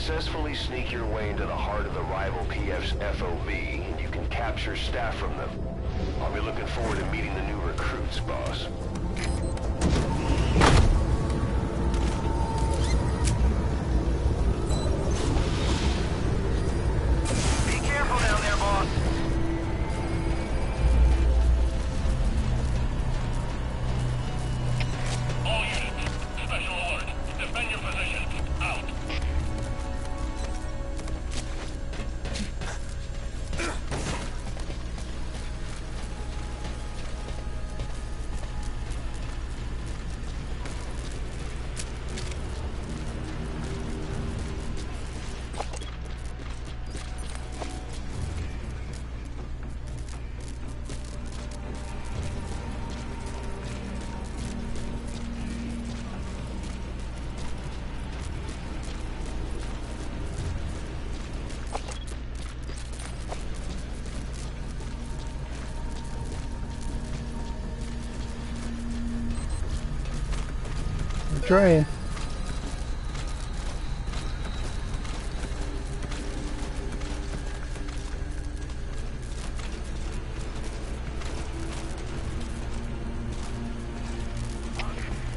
Successfully sneak your way into the heart of the rival PF's FOB, and you can capture staff from them. I'll be looking forward to meeting the new recruits, boss. Be careful down there, boss. All units, special alert. Defend your position. Out. Trying.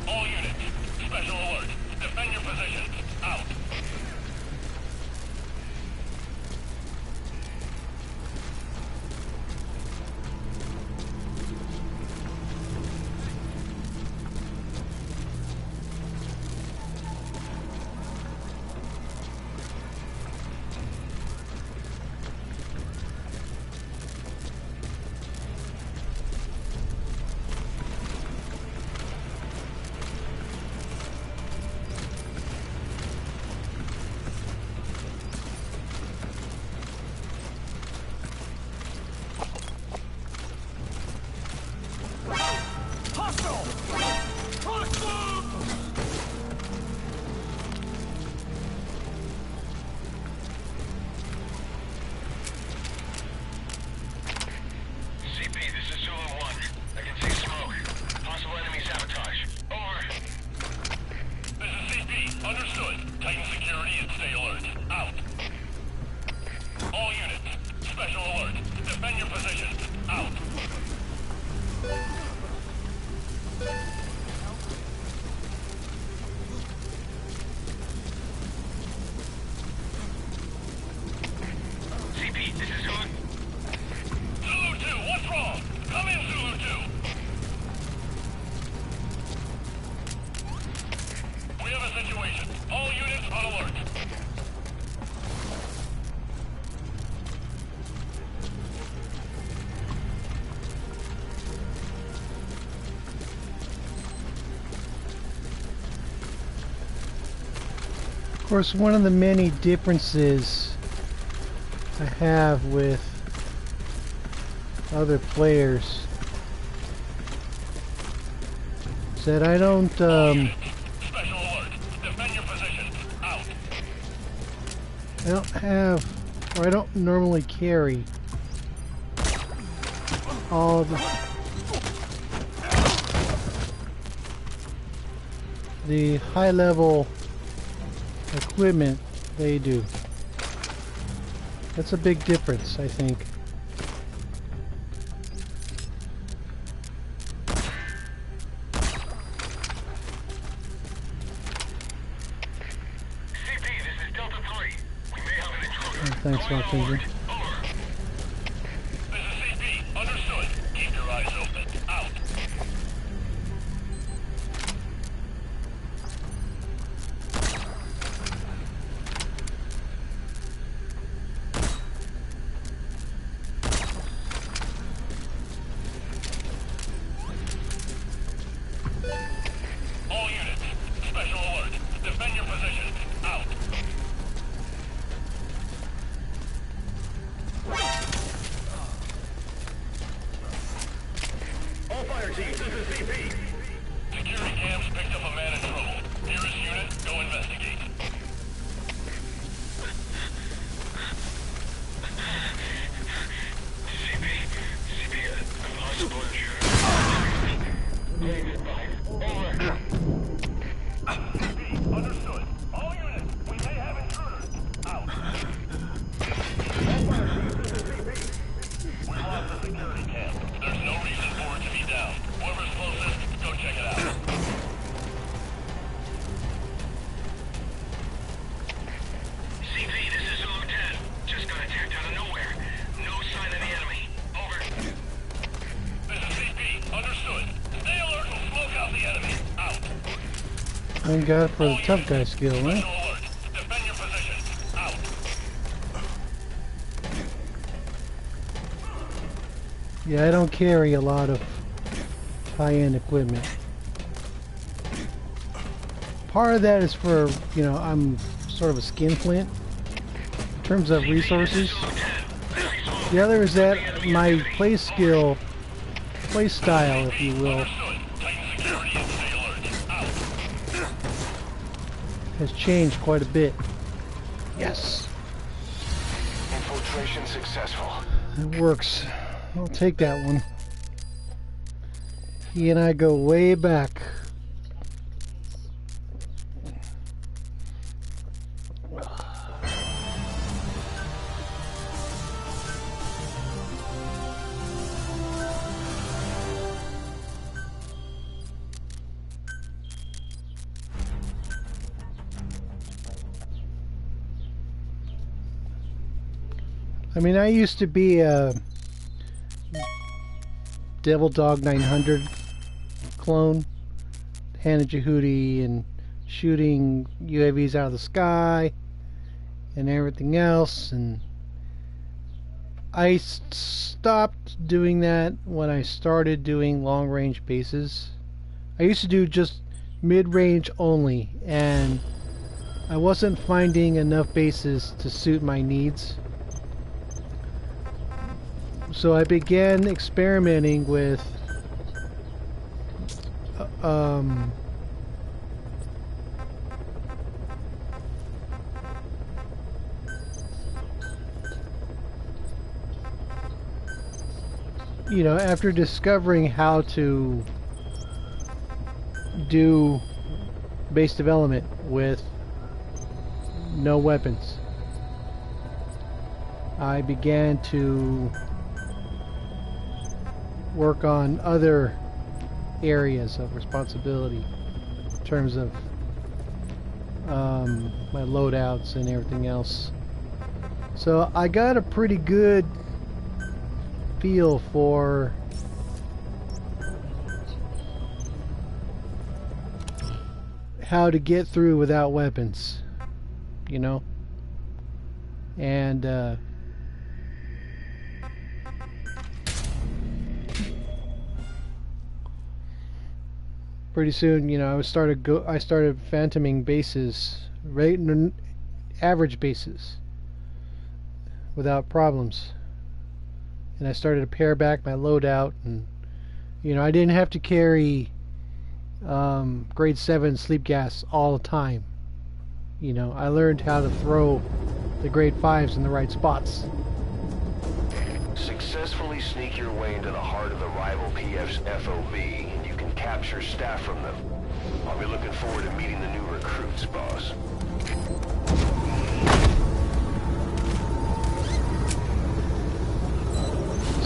All units, special alert. Defend your positions. Out. Of course, one of the many differences I have with other players is that I don't I don't have, or I don't normally carry all the high level equipment they do. That's a big difference, I think. Thanks, Malteser. This is CP. Understood. Keep your eyes open. Out. All units, special alert. Defend your position. Out. Thank God for the tough guy skill, right? Special alert. Defend your position. Out. Yeah, I don't carry a lot of high-end equipment. Part of that is for, you know, I'm sort of a skinflint in terms of resources. The other is that my play style, if you will, Tighten security and stay alert. Out. has changed quite a bit. Yes, Infiltration successful. it works. I'll take that one. He and I go way back. I mean, I used to be a Devil Dog 900 clone, Hannah Jehudi, and shooting UAVs out of the sky and everything else. And I stopped doing that when I started doing long-range bases. I used to do just mid-range only, and I wasn't finding enough bases to suit my needs. So I began experimenting with you know, after discovering how to do base development with no weapons, I began to work on other areas of responsibility in terms of my loadouts and everything else. So I got a pretty good feel for how to get through without weapons, you know, and pretty soon, you know, I started phantoming bases, right, average bases, without problems, and I started to pare back my loadout, and you know, I didn't have to carry grade 7 sleep gas all the time. You know, I learned how to throw the grade 5s in the right spots. Successfully sneak your way into the heart of the rival PF's FOB, and you can capture staff from them. I'll be looking forward to meeting the new recruits, boss.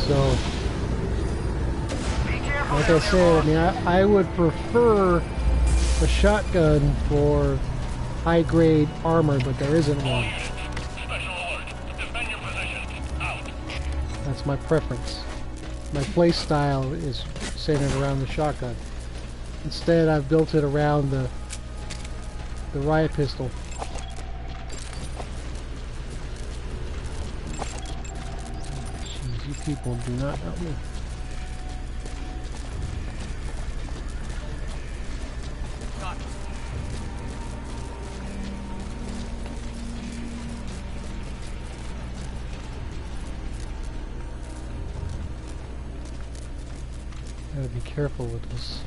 So, like I said, I mean, I would prefer a shotgun for high-grade armor, but there isn't one. Special alert. Defend your position. Out. That's my preference. My play style is centered around the shotgun. Instead, I've built it around the riot pistol. Jeez, you people do not help me. Gotta be careful with this.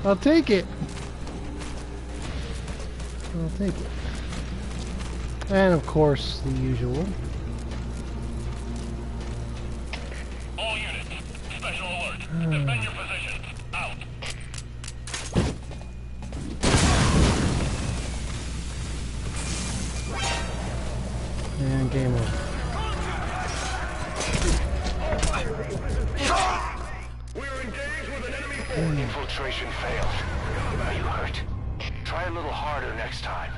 I'll take it. I'll take it. And of course, the usual. All units. Special alert. Defend your position. Out. And game over. Infiltration failed. You hurt. Try a little harder next time.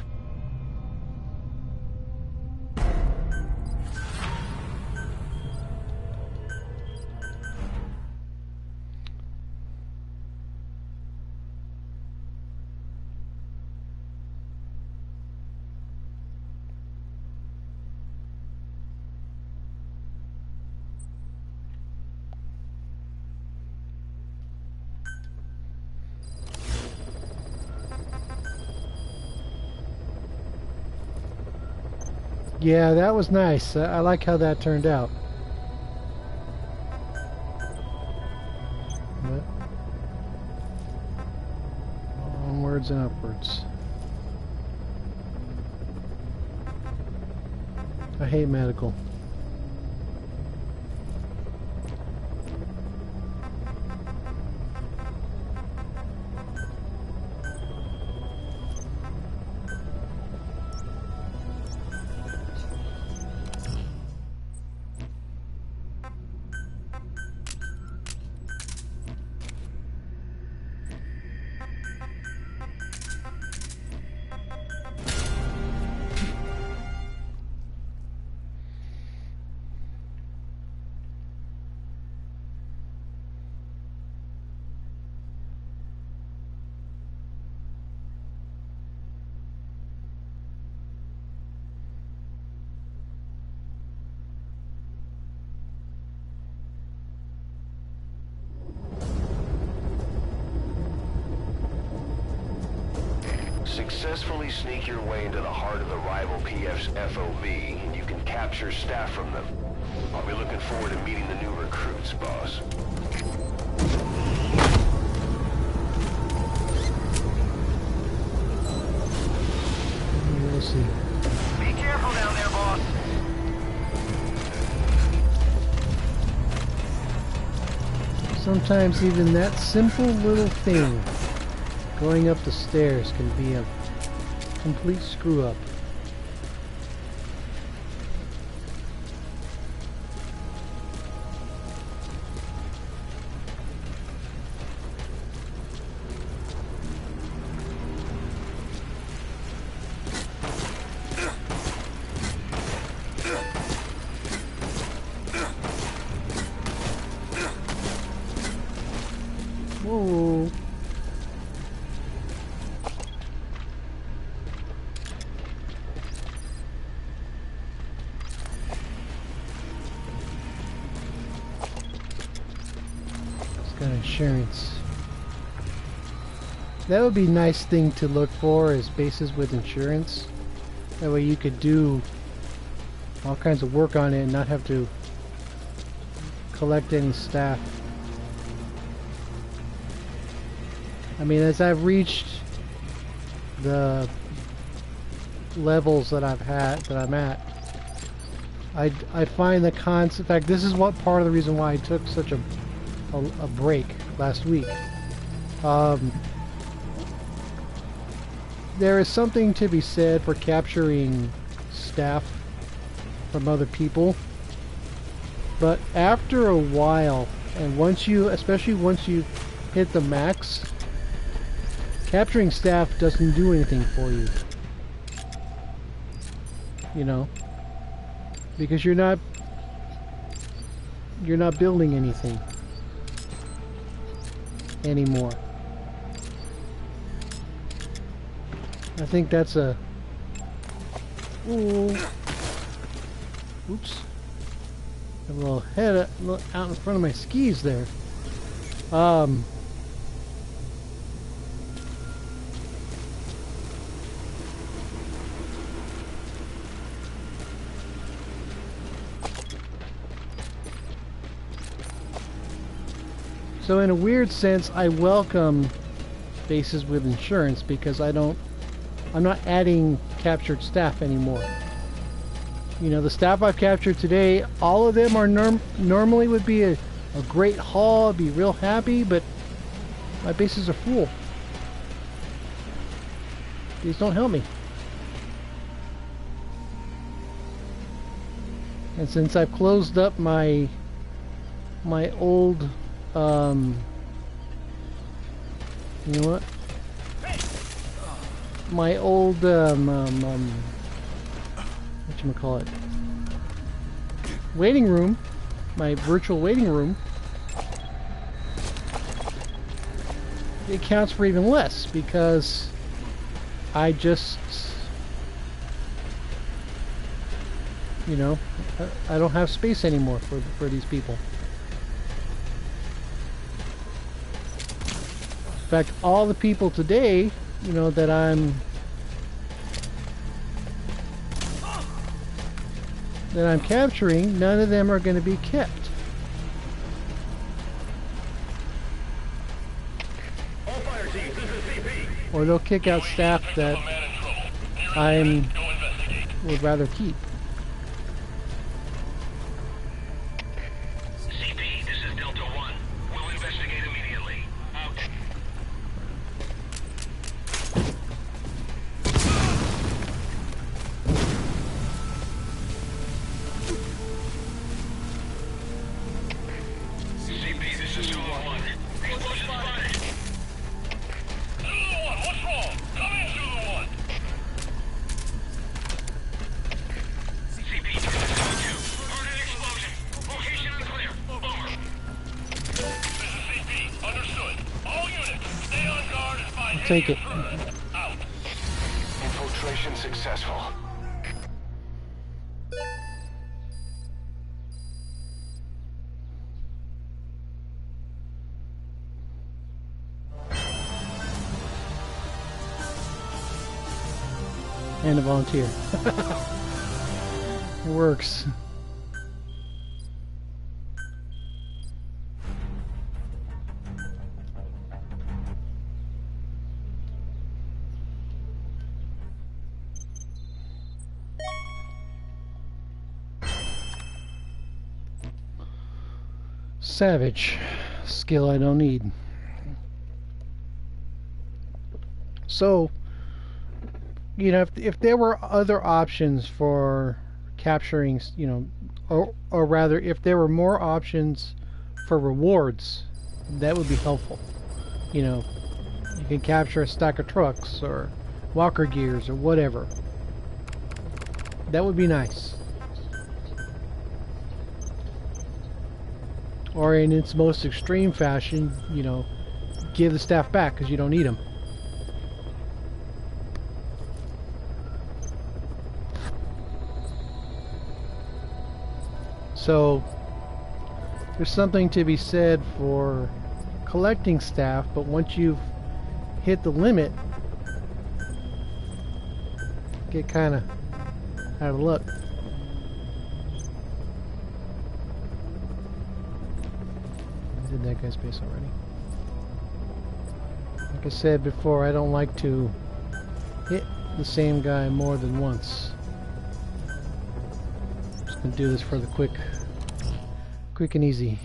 Yeah, that was nice. I like how that turned out. But onwards and upwards. I hate medical. Successfully sneak your way into the heart of the rival PF's FOB, and you can capture staff from them. I'll be looking forward to meeting the new recruits, boss. We'll see. Be careful down there, boss. Sometimes even that simple little thing, going up the stairs, can be a complete screw up. Whoa. Got insurance. That would be a nice thing to look for, is bases with insurance. That way you could do all kinds of work on it and not have to collect any staff. I mean, as I've reached the levels that I'm at, I find the concept. In fact, this is what part of the reason why I took such a break last week. There is something to be said for capturing staff from other people, but after a while, and especially once you hit the max, capturing staff doesn't do anything for you. You know, because you're not building anything anymore. I think that's a... Ooh. Oops. A little head out in front of my skis there. So in a weird sense, I welcome bases with insurance, because I'm not adding captured staff anymore. You know, the staff I've captured today, all of them are normally would be a great haul, I'd be real happy, but my bases are full. These don't help me. And since I've closed up my old you know what? My old whatchamacallit, waiting room, my virtual waiting room, it counts for even less, because I just, you know, I don't have space anymore for these people. In fact, all the people today, you know, that I'm that I'm capturing, none of them are going to be kept. All fire teams, this is CP. Or they'll kick out staff that Man in trouble. Nearest I go investigate. would rather keep. CP, this is Delta 1. We'll investigate immediately. Out. CP, this is Zulu 1. Explosion spotted. Zulu 1, what's wrong? Come in, Zulu 1. CP, this is Zulu 2. Heard an explosion. Location unclear. Over. This is CP. Understood. All units, stay on guard and find any Take it. intruders. Out. Infiltration successful. And a volunteer. It works. Savage. Skill I don't need. So, you know, if there were other options for capturing, you know, or rather, if there were more options for rewards, that would be helpful. You know, you can capture a stack of trucks or walker gears or whatever. That would be nice. Or in its most extreme fashion, you know, give the staff back because you don't need them. So there's something to be said for collecting staff, but once you've hit the limit, get kind of out of luck. Did that guy's base already. Like I said before, I don't like to hit the same guy more than once. Just gonna do this for the quick and easy.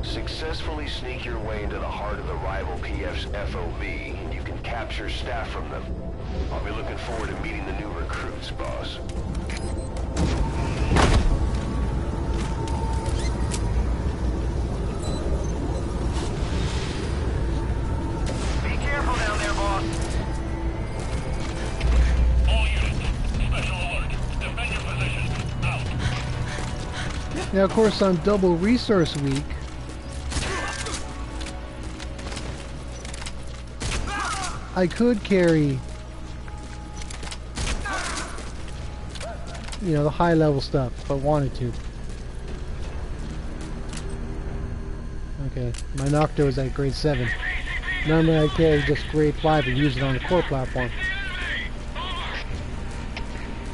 Successfully sneak your way into the heart of the rival PF's FOB, and you can capture staff from them. I'll be looking forward to meeting the new recruits, boss. Be careful down there, boss. All units, special alert. Defend your positions. Out. Now, of course, on Double Resource Week, I could carry, you know, the high level stuff if I wanted to. Okay, my Nocto is at grade 7. Normally I carry just grade 5 and use it on the core platform.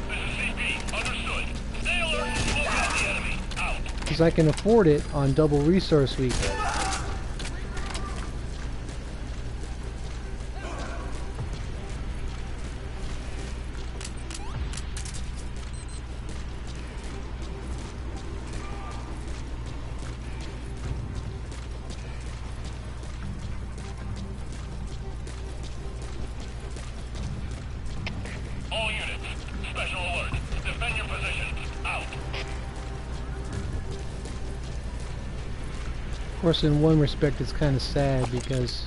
This is CP. Understood. Stay alert and slow down the enemy. Out. Because I can afford it on Double Resource Week. All units, special alert. Defend your positions. Out. Of course, in one respect it's kind of sad because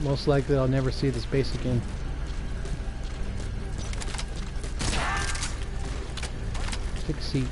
most likely I'll never see this base again. Take a seat.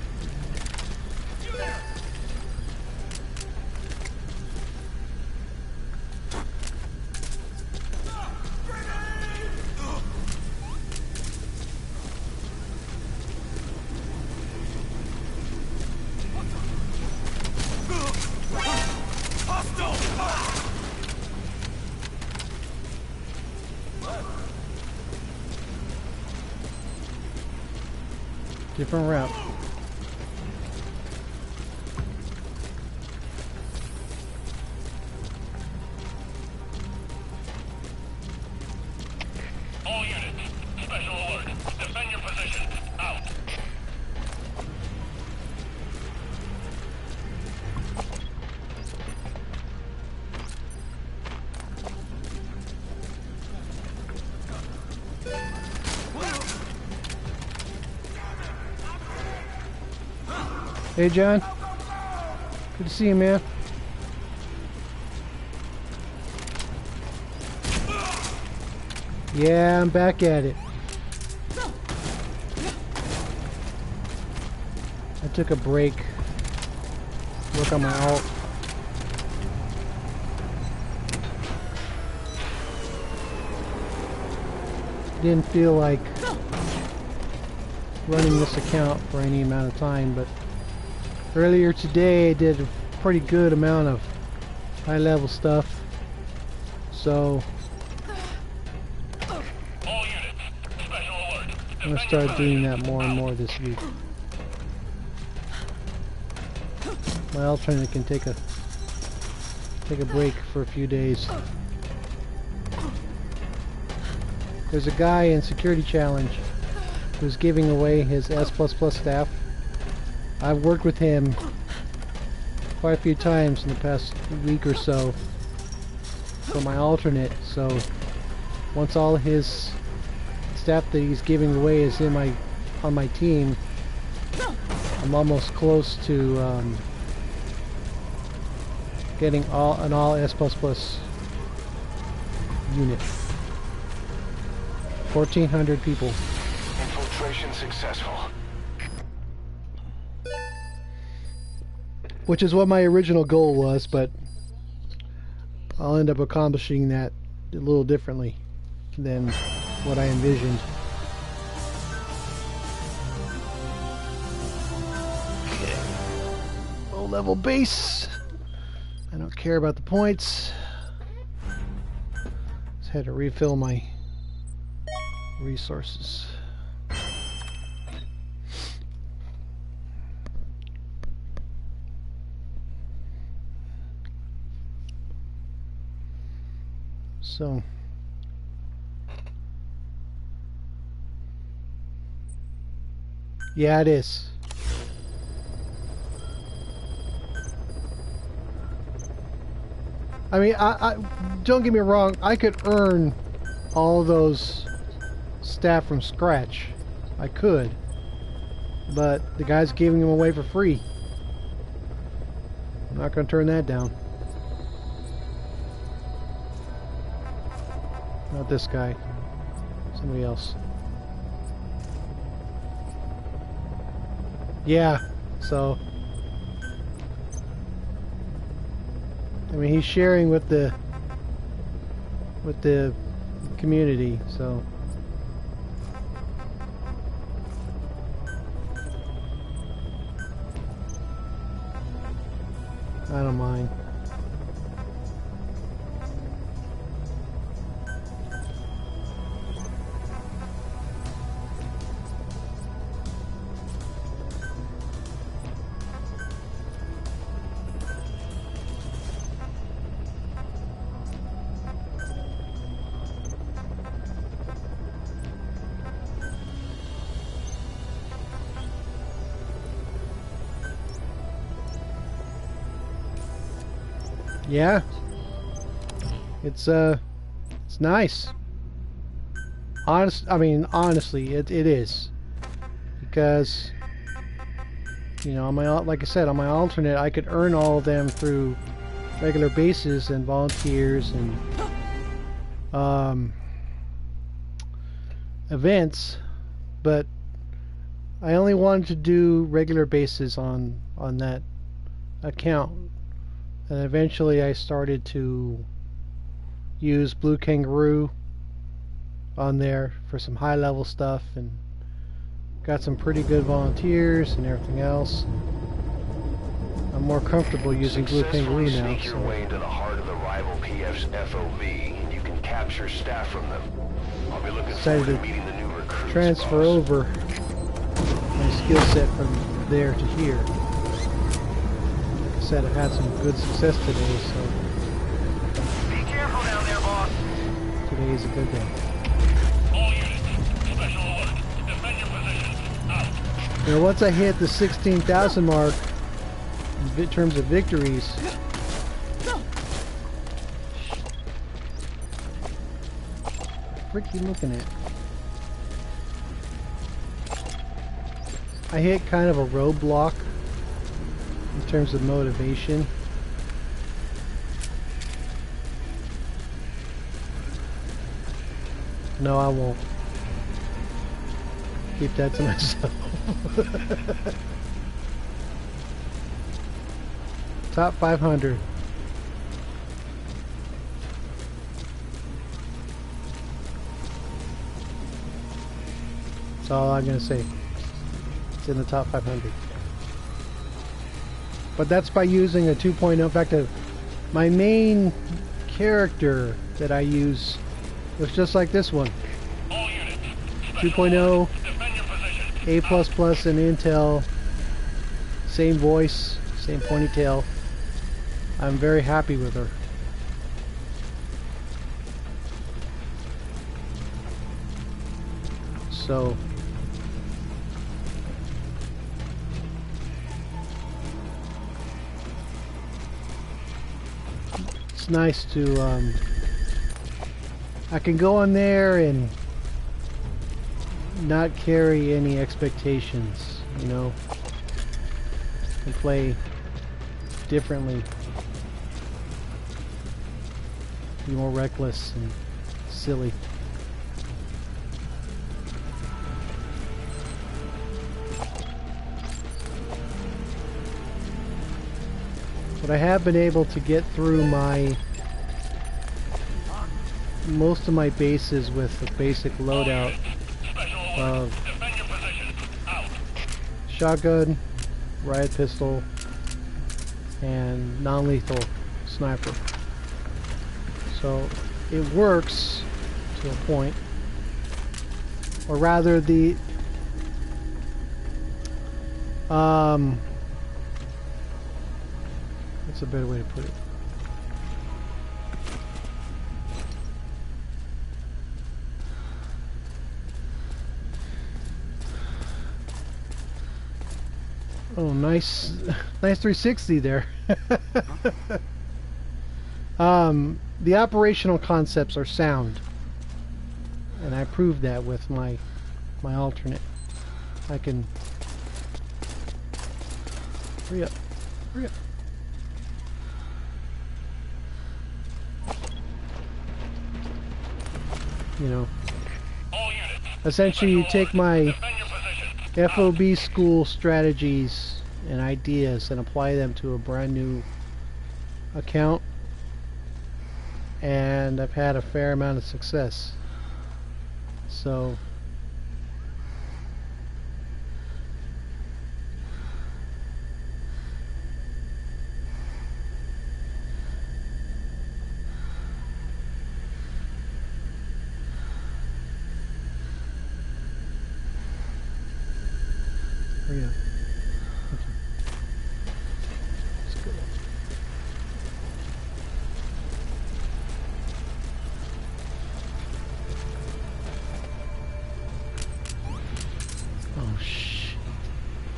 Different route. All units, special alert. Defend your position. Out. Hey John, good to see you, man. Yeah, I'm back at it. I took a break, work on my alt. Didn't feel like running this account for any amount of time, but earlier today I did a pretty good amount of high level stuff, so All units, special alert. I'm gonna start doing that more and more this week. My alternate can take a break for a few days. There's a guy in Security Challenge who's giving away his S++ staff. I've worked with him quite a few times in the past week or so for my alternate, so once all his staff that he's giving away is on my team, I'm almost close to getting an all S++ unit. 1,400 people. Infiltration successful. Which is what my original goal was, but I'll end up accomplishing that a little differently than what I envisioned. Okay. Low level base. I don't care about the points. Just had to refill my resources. So yeah, it is. I mean, I don't get me wrong, I could earn all those staff from scratch. I could. But the guy's giving them away for free. I'm not going to turn that down. Not this guy. Somebody else. Yeah, so I mean, he's sharing with the community, so I don't mind. Yeah, it's nice. Honestly, it is, because you know, on my, like I said, on my alternate, I could earn all of them through regular bases and volunteers and events, but I only wanted to do regular bases on that account, and eventually I started to use Blue Kangaroo on there for some high level stuff, and got some pretty good volunteers and everything else. I'm more comfortable using Blue Kangaroo now. Sneak your way into the heart of the rival PF's FOB, and you can capture staff from them. I'll be looking forward to meeting the new recruits. Transfer boss. over my skill set from there to here. Like I said, I've had some good success today, so Be careful down there, boss. today is a good day. All units, special alert. Defend your positions. Out. You know, once I hit the 16,000 mark in terms of victories, what are you looking at? I hit kind of a roadblock in terms of motivation. No, I won't. Keep that to myself. Top 500. That's all I'm gonna say. It's in the top 500. But that's by using a 2.0. In fact, my main character that I use looks just like this one. All units, 2.0, defend your positions. A++ and Intel. Same voice, same ponytail. I'm very happy with her. So it's nice to I can go on there and not carry any expectations, you know, and play differently, be more reckless and silly. But I have been able to get through most of my bases with a basic loadout of Defend your positions. Out. shotgun, riot pistol, and non-lethal sniper. So it works to a point, or rather the what's a better way to put it? Oh, nice 360 there. The operational concepts are sound, and I proved that with my alternate. I can hurry up. You know, All units, essentially you take my defend your positions. FOB school strategies and ideas and apply them to a brand new account, and I've had a fair amount of success. So hurry up. Okay. Let's go. Oh shit.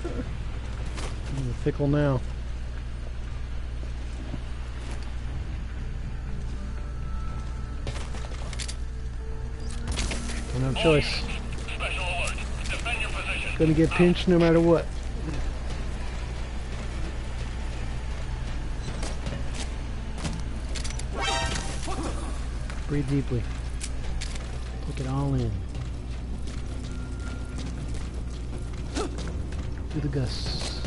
I'm in a pickle now. Don't have a choice. Special alert. Defend your positions. Gonna get pinched no matter what. Breathe deeply. Take it all in. Through the gusts.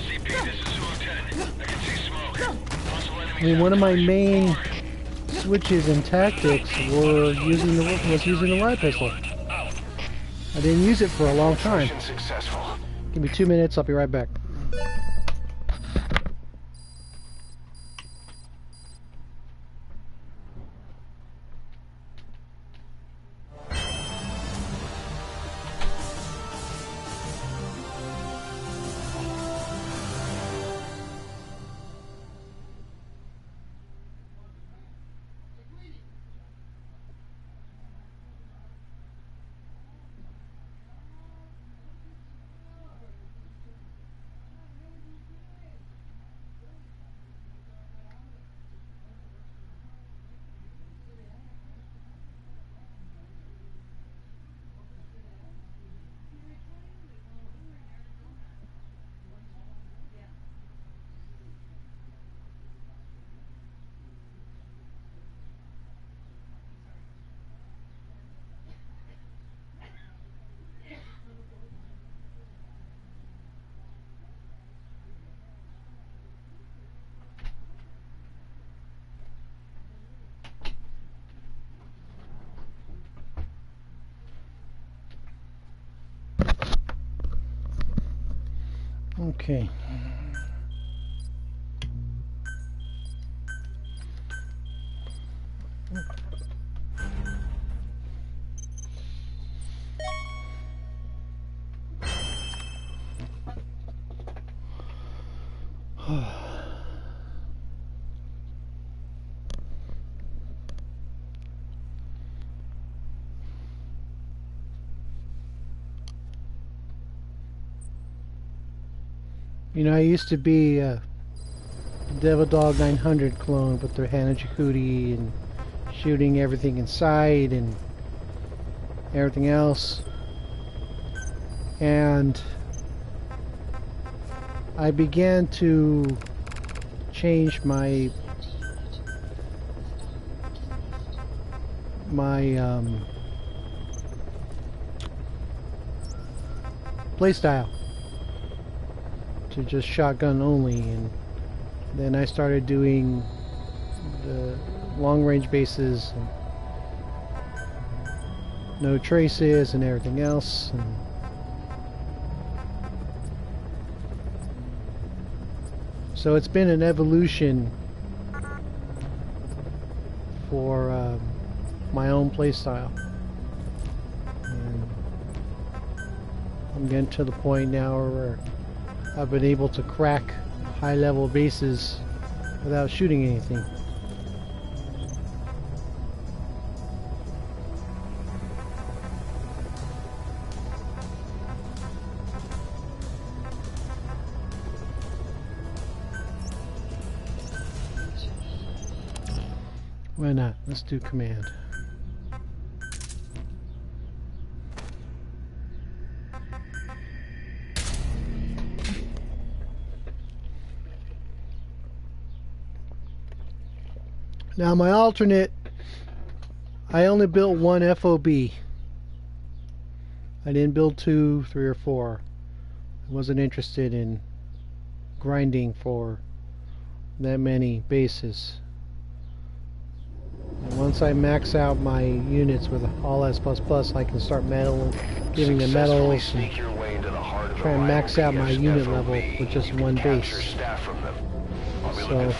CP, this is Lieutenant. I can see smoke. Possible I enemies mean, one of my outside. main switches and tactics was using the light pistol. I didn't use it for a long time. Mission successful. Give me 2 minutes, I'll be right back. Okay. You know, I used to be a Devil Dog 900 clone with their Hanajukuti and shooting everything inside and everything else. And I began to change my playstyle to just shotgun only, and then I started doing the long range bases and no traces and everything else, and so it's been an evolution for my own playstyle. And I'm getting to the point now where I've been able to crack high-level bases without shooting anything. Why not? Let's do command. Now my alternate, I only built one FOB. I didn't build 2, 3, or 4. I wasn't interested in grinding for that many bases. And once I max out my units with all S++, I can start giving them medals and try and max out my unit level with just one base. So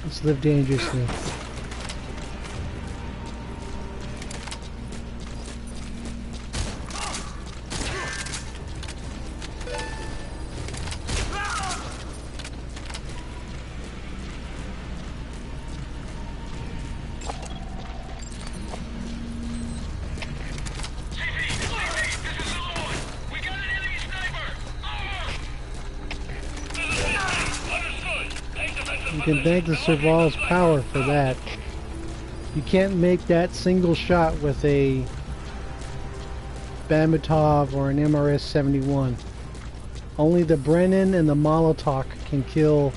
let's live dangerously. You can thank the Serval's power for that. You can't make that single shot with a Bamatov or an MRS-71. Only the Brennan and the Molotov can kill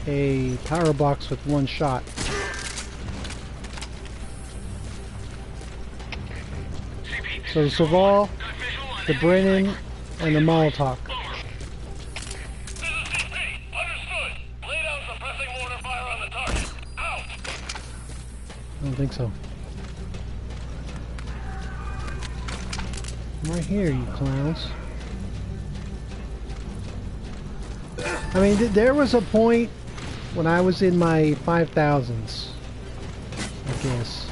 a power box with one shot. So the Serval, the Brennan, and the Molotov. This is CP. Understood. Lay down suppressing mortar fire on the target. Out. I don't think so. I'm right here, you clowns. I mean, there was a point when I was in my 5,000s, I guess,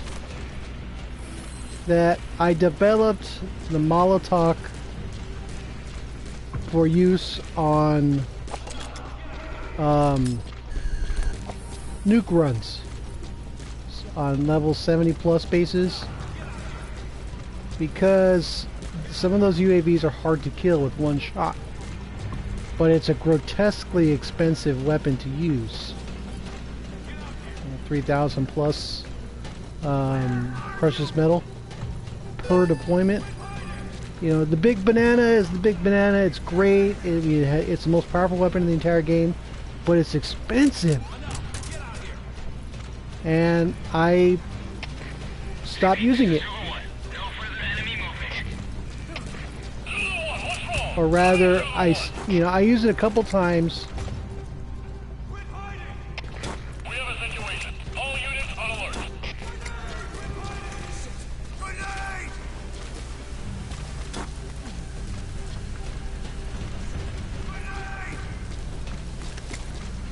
that I developed the Molotov for use on nuke runs on level 70 plus bases, because some of those UAVs are hard to kill with one shot, but it's a grotesquely expensive weapon to use. 3,000 plus precious metal per deployment. You know, the big banana is the big banana. It's great. It's the most powerful weapon in the entire game, but it's expensive. And I stopped using it. Or rather, I use it a couple times. We have a situation. All units on alert.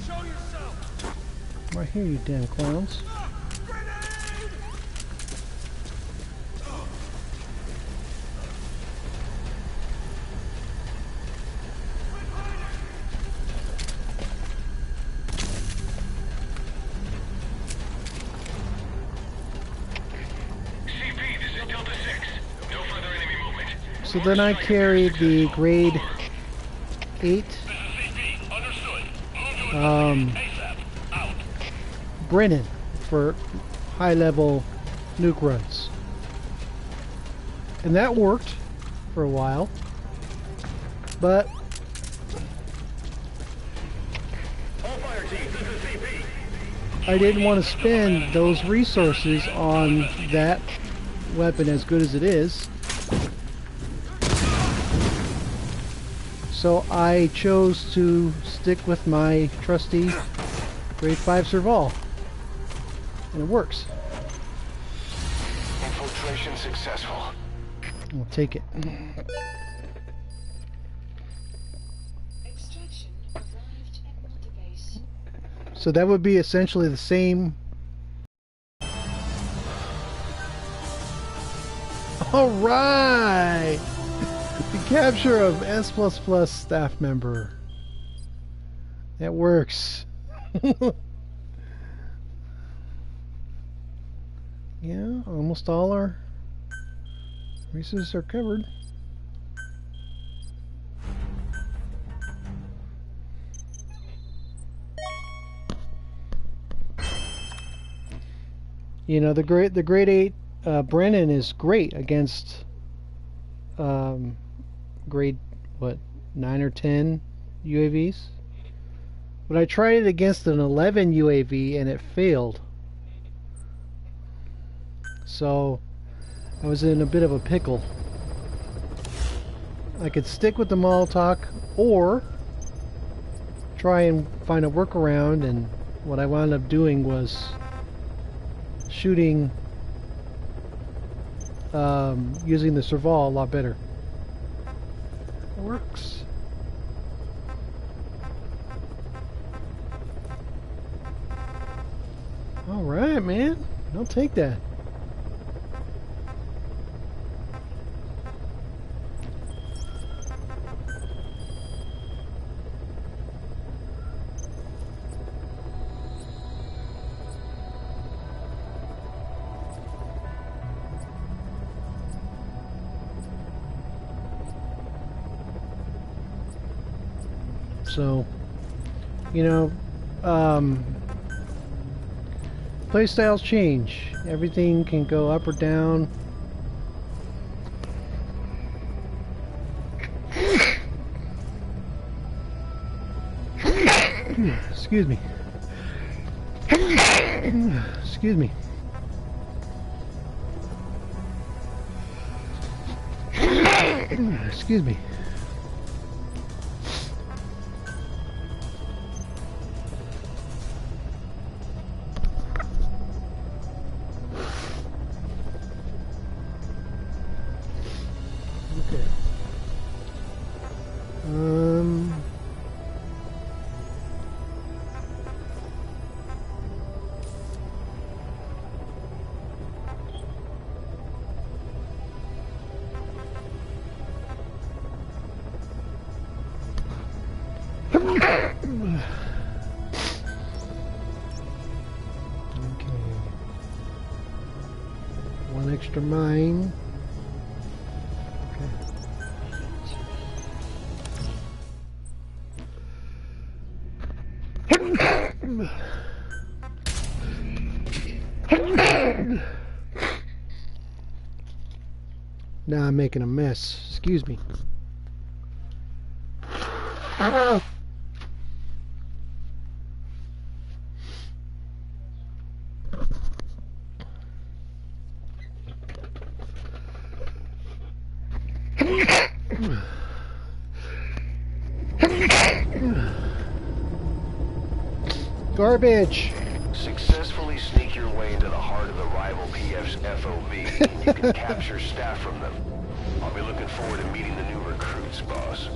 Show yourself. Right here, you damn clowns. So then I carried the grade 8 Brennan for high level nuke runs. And that worked for a while. But I didn't want to spend those resources on that weapon, as good as it is. So I chose to stick with my trusty grade 5 Serval. And it works. Infiltration successful. I'll take it. Extraction arrived at multibase. So that would be essentially the same. Alright! The capture of S++ staff member. That works. Yeah, almost all our resources are covered. You know, the grade 8 Brennan is great against grade 9 or 10 UAVs, but I tried it against an 11 UAV and it failed. So I was in a bit of a pickle. I could stick with the Molotov or try and find a workaround, and what I wound up doing was shooting using the Serval a lot better. It works. Alright, man. I'll take that. So, you know, Playstyles change. Everything can go up or down. Excuse me. Excuse me. Excuse me. Okay. One extra mine. Now I'm making a mess. Excuse me. Garbage. Successfully sneak your way into the heart of the rival PF's FOB, and you can capture staff from them. I'll be looking forward to meeting the new recruits, boss.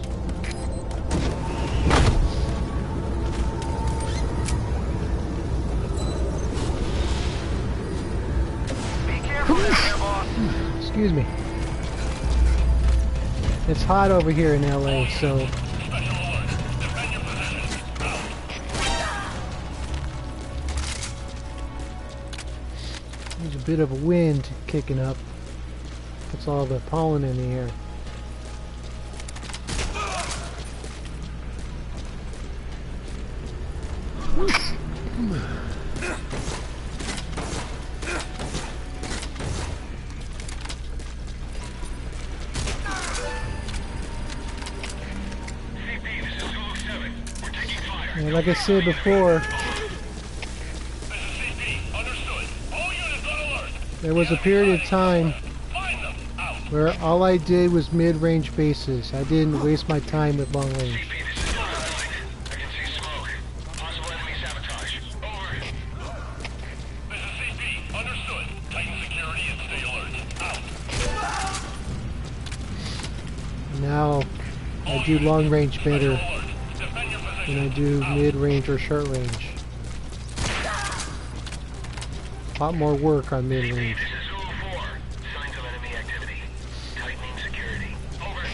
Be careful down there, boss. Excuse me. It's hot over here in LA, so Special alert. Defend your position. Out. there's a bit of a wind kicking up. Puts all the pollen in the air. CP, this is Zulu 7. We're taking fire. And like I said before, This is CP. Understood. All units on alert. there was a period of time Find them. Out. where all I did was mid-range bases. I didn't waste my time with long range. CP, this is Zulu 9. I can see smoke. Possible enemy sabotage. Over. This is CP. Understood. Tighten security and stay alert. Out. Now I do long range better Alert. Defend your position. than I do mid-range or short range. A lot more work on mid-range. This is Zulu 4. Signs of enemy activity. Tightening security. Over.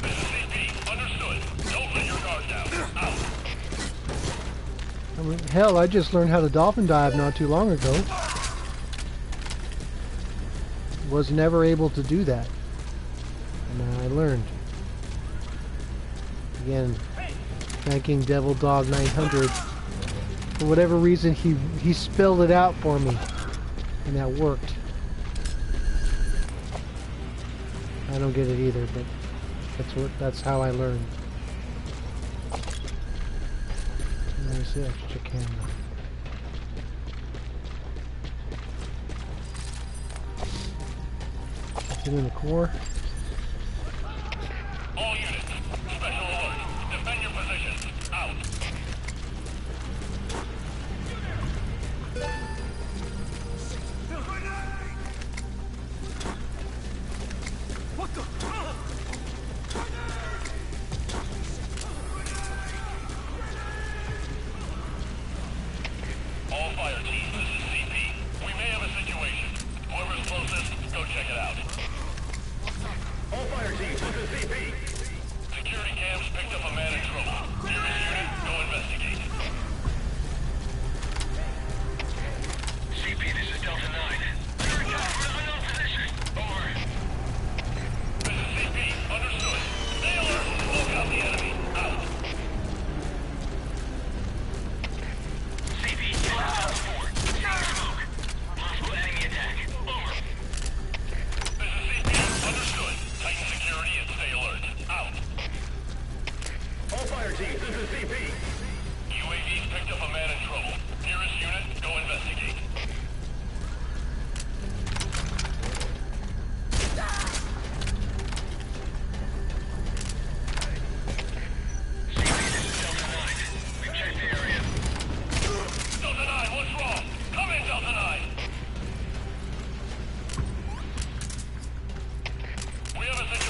This is CP. Understood. Don't let your guard down. Out. I mean, hell, I just learned how to dolphin dive not too long ago. Was never able to do that. And now I learned. Again, thanking Devil Dog 900. For whatever reason, he spelled it out for me. And that worked. I don't get it either, but that's how I learned. There's the extra camera. Get in the core. All units. Special alert. Defend your position. Out. All fire teams, this is CP. We may have a situation. Whoever's closest, go check it out. All fire teams, this is CP. Security cams picked up a man in trouble. Nearest unit, go investigate. CP, this is Delta 9. Under attack from an unknown position. Over. This is CP. Understood. Stay alert. Smoke out the enemy. Out.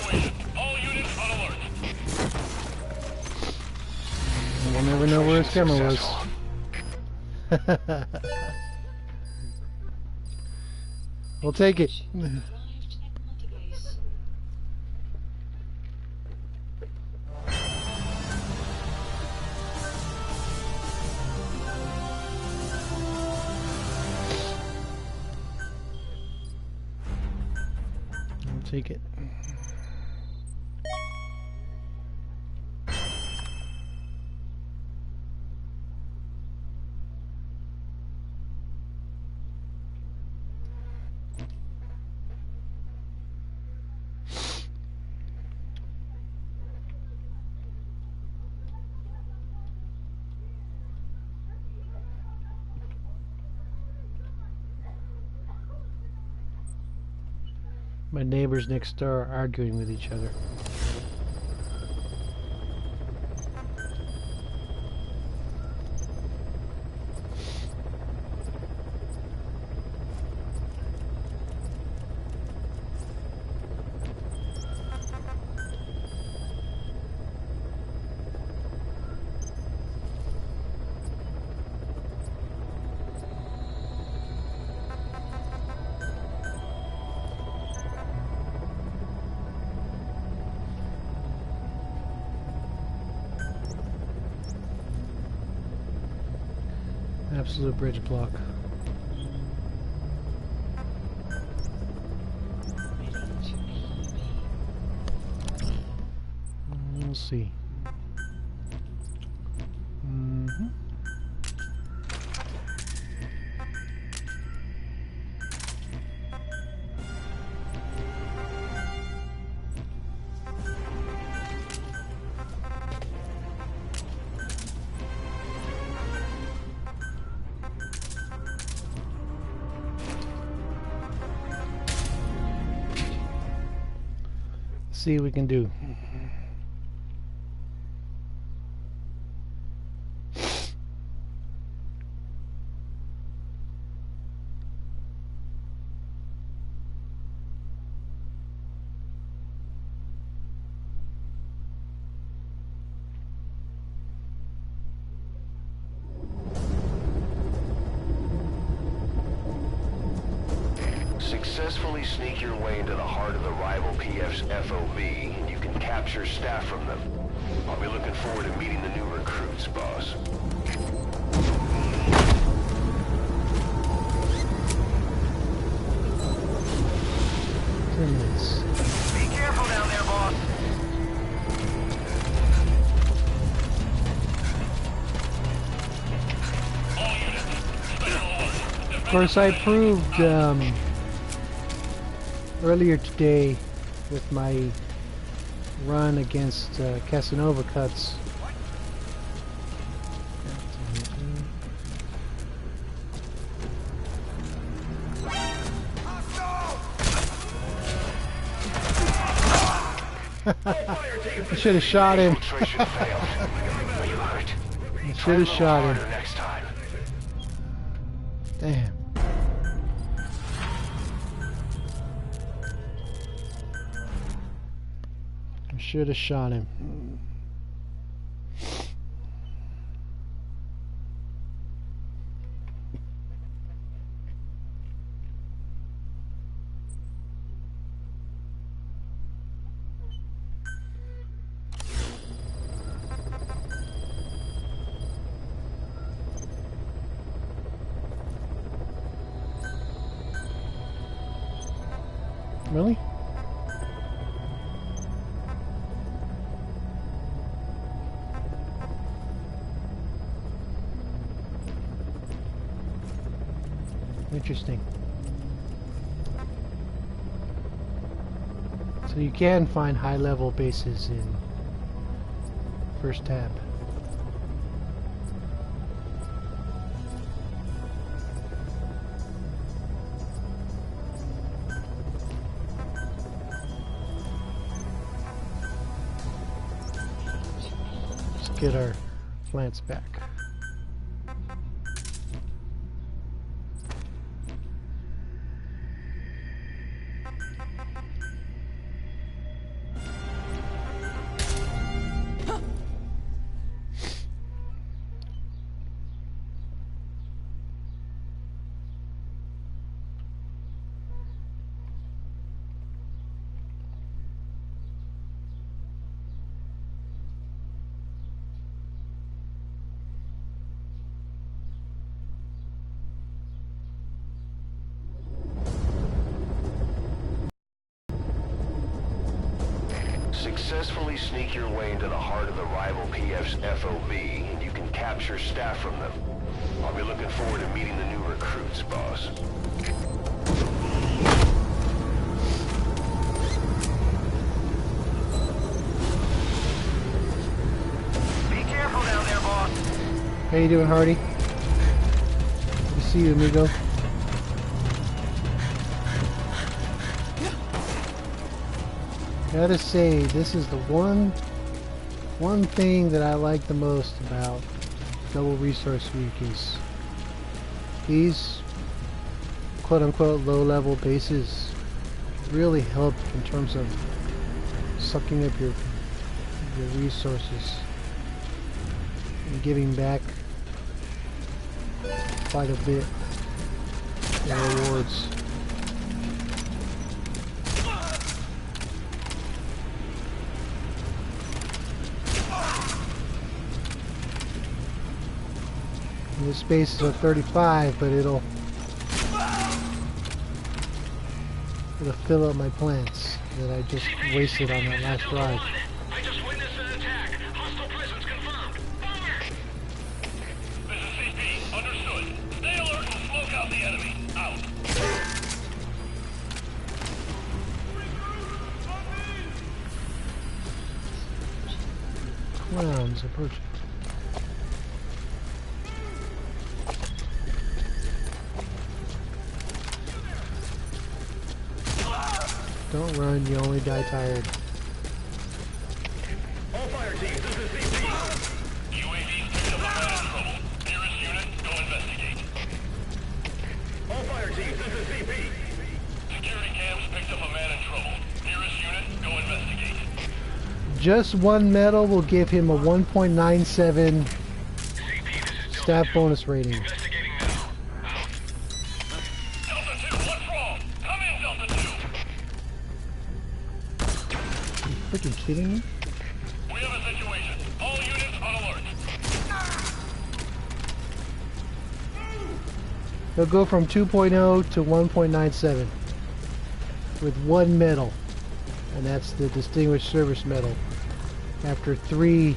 situation. All units on alert. We'll never know where his camera was. We'll take it. Arrived at multi-base. We'll take it. My neighbors next door are arguing with each other. Absolute bridge block. We'll see. See what we can do. Successfully sneak your way into the heart of the rival PF's FOB, and you can capture staff from them. I'll be looking forward to meeting the new recruits, boss. 10 minutes. Be careful down there, boss. All units, special alert. Of course, I proved earlier today with my run against Casanova Cuts. I should have shot him. Infiltration failed. You hurt. I should have shot him. Harder next time. Damn. I should have shot him. Really? Interesting. So you can find high-level bases in first tab. Let's get our plants back. Successfully sneak your way into the heart of the rival PF's FOB, and you can capture staff from them. I'll be looking forward to meeting the new recruits, boss. Be careful down there, boss. How you doing, Hardy? Good to see you, amigo. Gotta say, this is the one thing that I like the most about Double Resource Week is these quote-unquote low-level bases really help in terms of sucking up your resources and giving back quite a bit in rewards. This base is at 35, but it'll fill up my plants that I just wasted on that last drive. I just witnessed an attack. Hostile presence confirmed. Fire! This is CP. Understood. Stay alert and smoke out the enemy. Out. Clowns approaching. Don't run, you only die tired. All fire teams, this is CP. UAV's picked up a man in trouble. Nearest unit, go investigate. All fire teams, this is CP. Security cams picked up a man in trouble. Nearest unit, go investigate. Just one medal will give him a 1.97 staff bonus rating. Investigating now. Out. Delta 2, what's wrong? Come in, Delta 2. Are you freaking kidding me? We have a situation. All units on alert. He'll go from 2.0 to 1.97 with one medal, and that's the Distinguished Service Medal. After three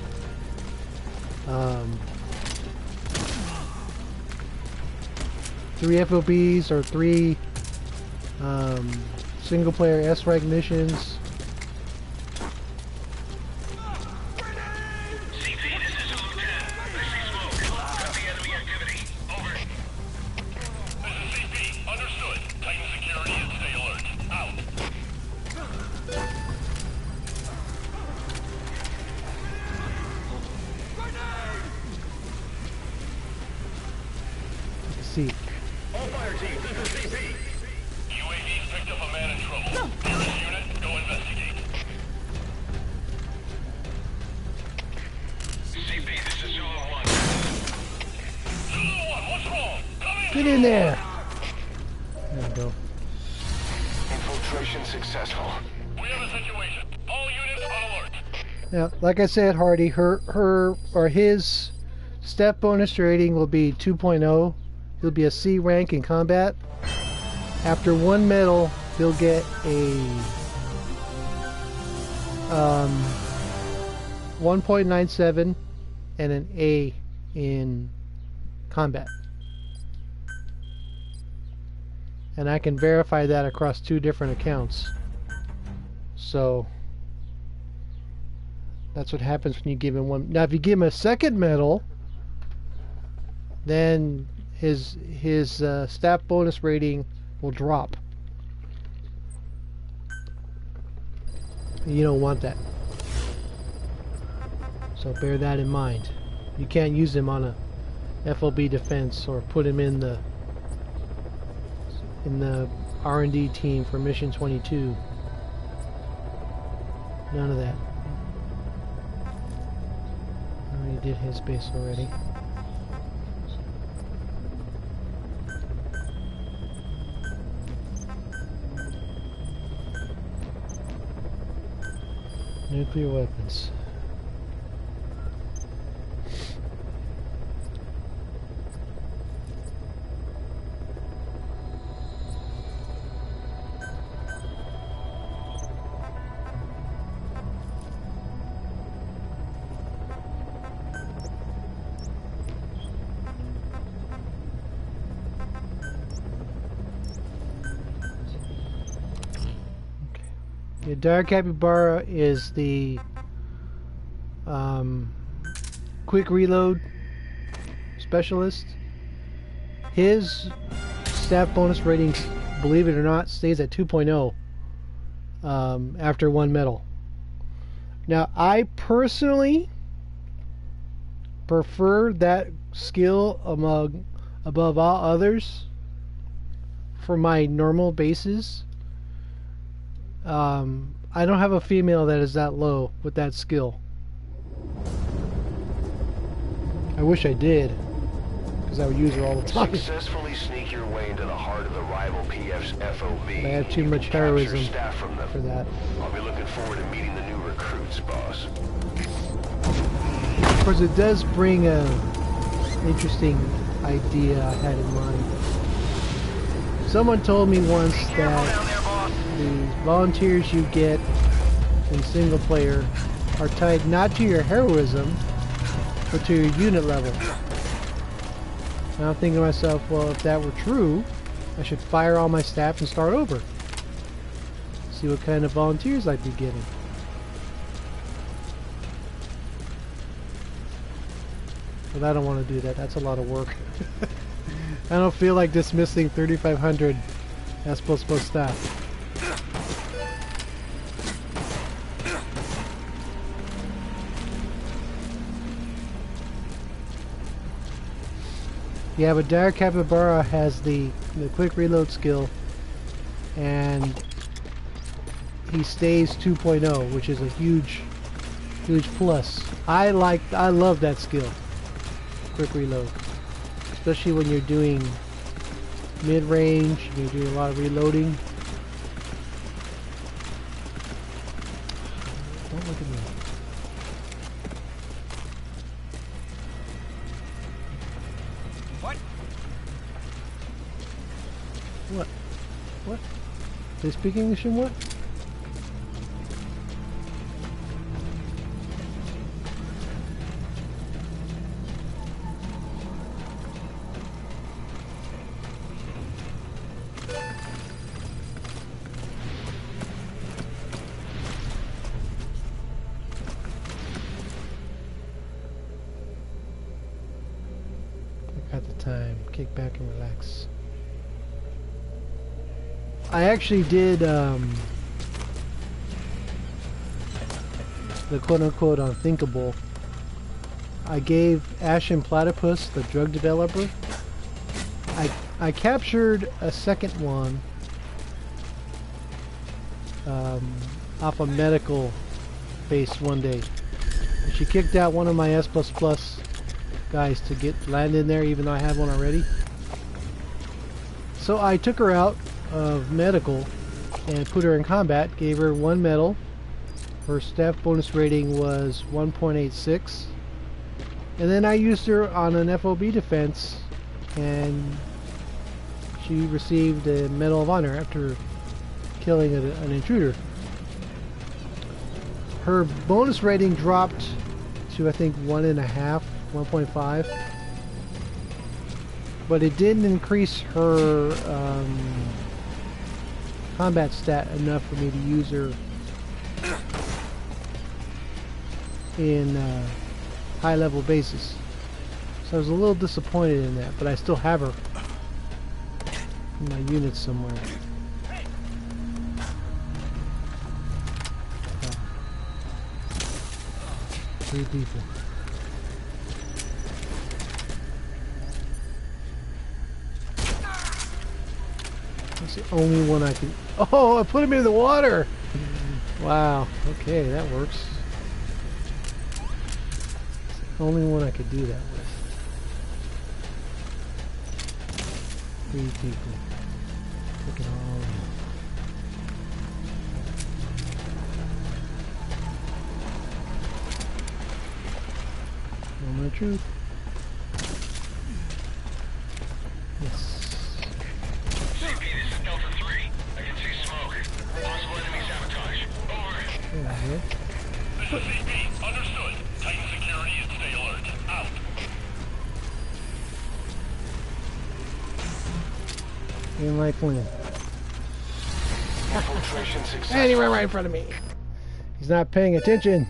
FOBs or three single-player S-rank missions. CP, this is Zulu 10. I see smoke. Copy enemy activity. Over. This is CP. Understood. Tighten security and stay alert. Out. See, All fire teams, this is CP. UAV's picked up a man in trouble. Nearest unit, go investigate. CP, this is Zulu 1. Zulu 1, what's wrong? Come in. get in there. There we go. Infiltration successful. We have a situation. All units on alert. Now, like I said, Hardy, his step bonus rating will be 2.0. He'll be a C rank in combat. After one medal, he'll get a 1.97 and an A in combat. And I can verify that across two different accounts. So that's what happens when you give him one. Now, if you give him a second medal, then his staff bonus rating will drop. You don't want that. So bear that in mind. You can't use him on a FOB defense or put him in the R&D team for Mission 22. None of that. I already did his base already. Nuclear weapons. The Dire Capybara is the quick reload specialist. His staff bonus rating, believe it or not, stays at 2.0 after one medal. Now, I personally prefer that skill above all others for my normal bases. I don't have a female that is that low with that skill. I wish I did, because I would use her all the time. Successfully sneak your way into the heart of the rival PF's FOB. I have too much Capture heroism staff from them. for that. I'll be looking forward to meeting the new recruits, boss. Of course, it does bring a interesting idea I had in mind. Someone told me once that the volunteers you get in single player are tied not to your heroism, but to your unit level. And I'm thinking to myself, well, if that were true, I should fire all my staff and start over. See what kind of volunteers I'd be getting. But I don't want to do that. That's a lot of work. I don't feel like dismissing 3,500 S++ staff. Yeah, but Dire Capybara has the quick reload skill, and he stays 2.0, which is a huge plus. I love that skill, quick reload, especially when you're doing mid-range, you're doing a lot of reloading. Don't look at me. What? What? They speak English and what? I got the time. Kick back and relax. I actually did the quote-unquote unthinkable. I gave Ashen Platypus, the drug developer, I captured a second one off a medical base one day. She kicked out one of my S++ guys to land in there, even though I had one already. So I took her out of medical and put her in combat, gave her one medal. Her staff bonus rating was 1.86, and then I used her on an FOB defense, and she received a Medal of Honor after killing an intruder. Her bonus rating dropped to, I think, 1.5, 1.5, but it didn't increase her combat stat enough for me to use her in high level bases. So I was a little disappointed in that, but I still have her in my units somewhere. Three people. That's the only one I can... Oh, I put him in the water! Wow, okay, that works. It's the only one I could do that with. 3 people. Look at all of them. Moment of truth. Yes. CP, this is Delta 3. I can see smoke. Possible enemy sabotage. Over. Yeah, yeah. This is CP. Understood. Tighten security and stay alert. Out. In like Flynn. Infiltration successful. And he ran right in front of me. He's not paying attention.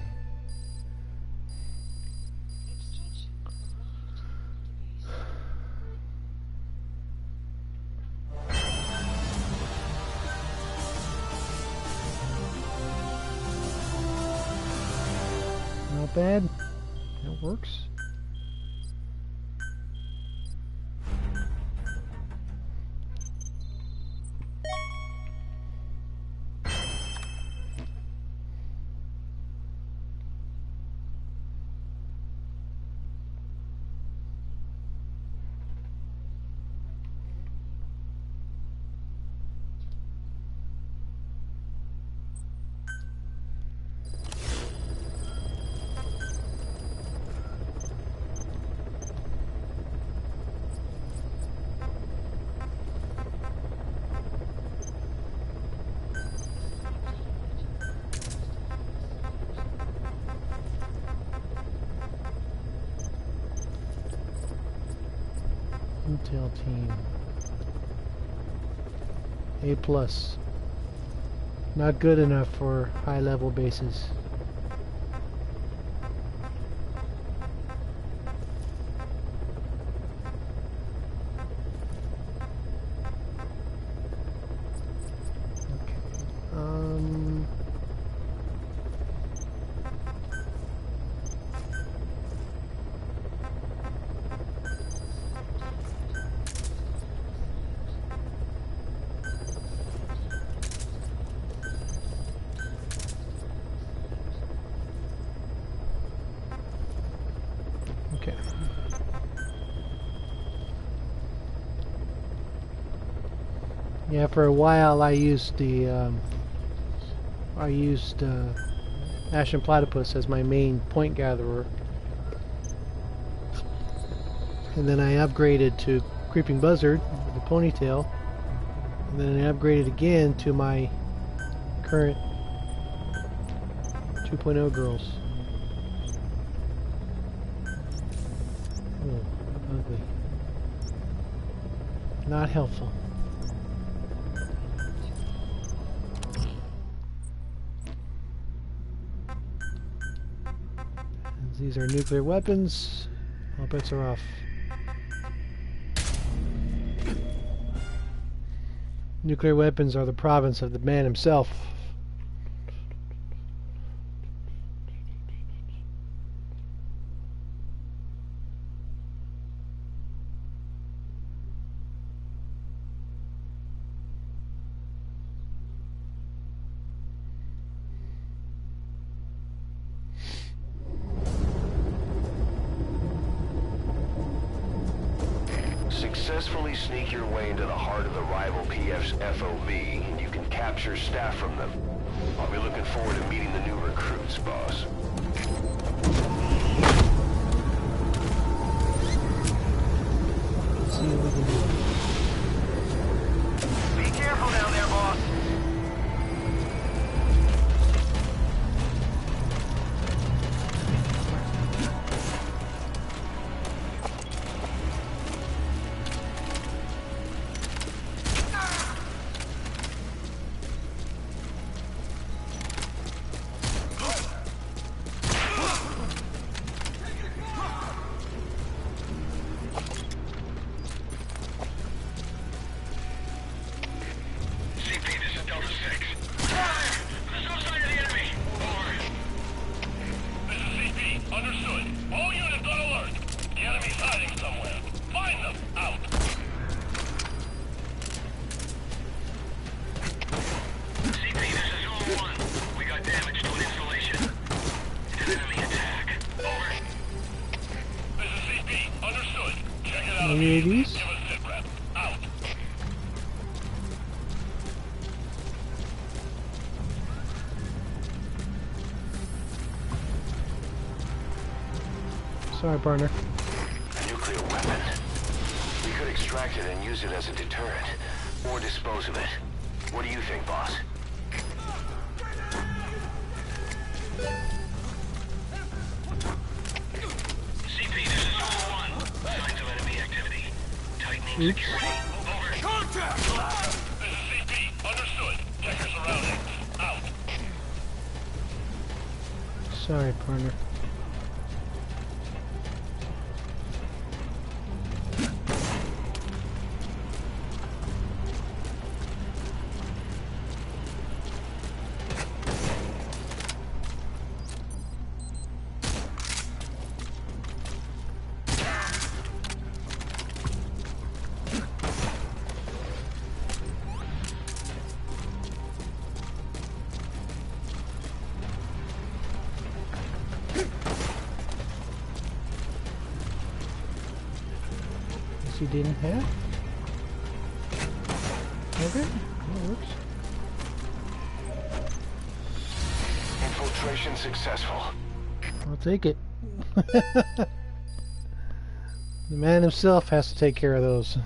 Not bad. That works. Intel team. A+. Not good enough for high level bases. Okay. Yeah, for a while I used the Ashen Platypus as my main point gatherer, and then I upgraded to Creeping Buzzard with the ponytail, and then I upgraded again to my current 2.0 girls. Oh, ugly. Not helpful. These are nuclear weapons. All bets are off. Nuclear weapons are the province of the man himself. Successfully sneak your way into the heart of the rival PF's FOB, and you can capture staff from them. I'll be looking forward to meeting the new recruits, boss. Let's see what we can do. Be careful down there, boss. UAVs? Sorry, partner. A nuclear weapon. We could extract it and use it as a deterrent, or dispose of it. What do you think, boss? CP, this is Zulu 1. Signs of enemy activity. Tightening security. Over. Contact! This is CP. Understood. Checkers Sorry, partner. He didn't have? Okay, that works. Infiltration successful. I'll take it. The man himself has to take care of those.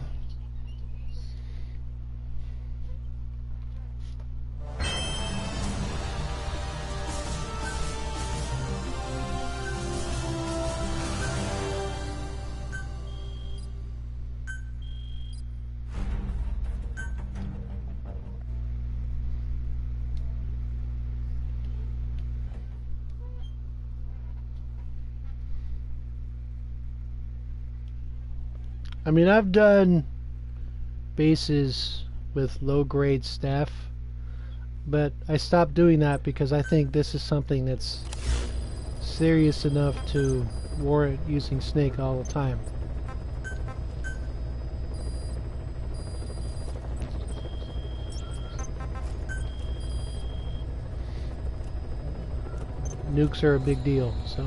I mean, I've done bases with low-grade staff, but I stopped doing that because I think this is something that's serious enough to warrant using Snake all the time. Nukes are a big deal, so...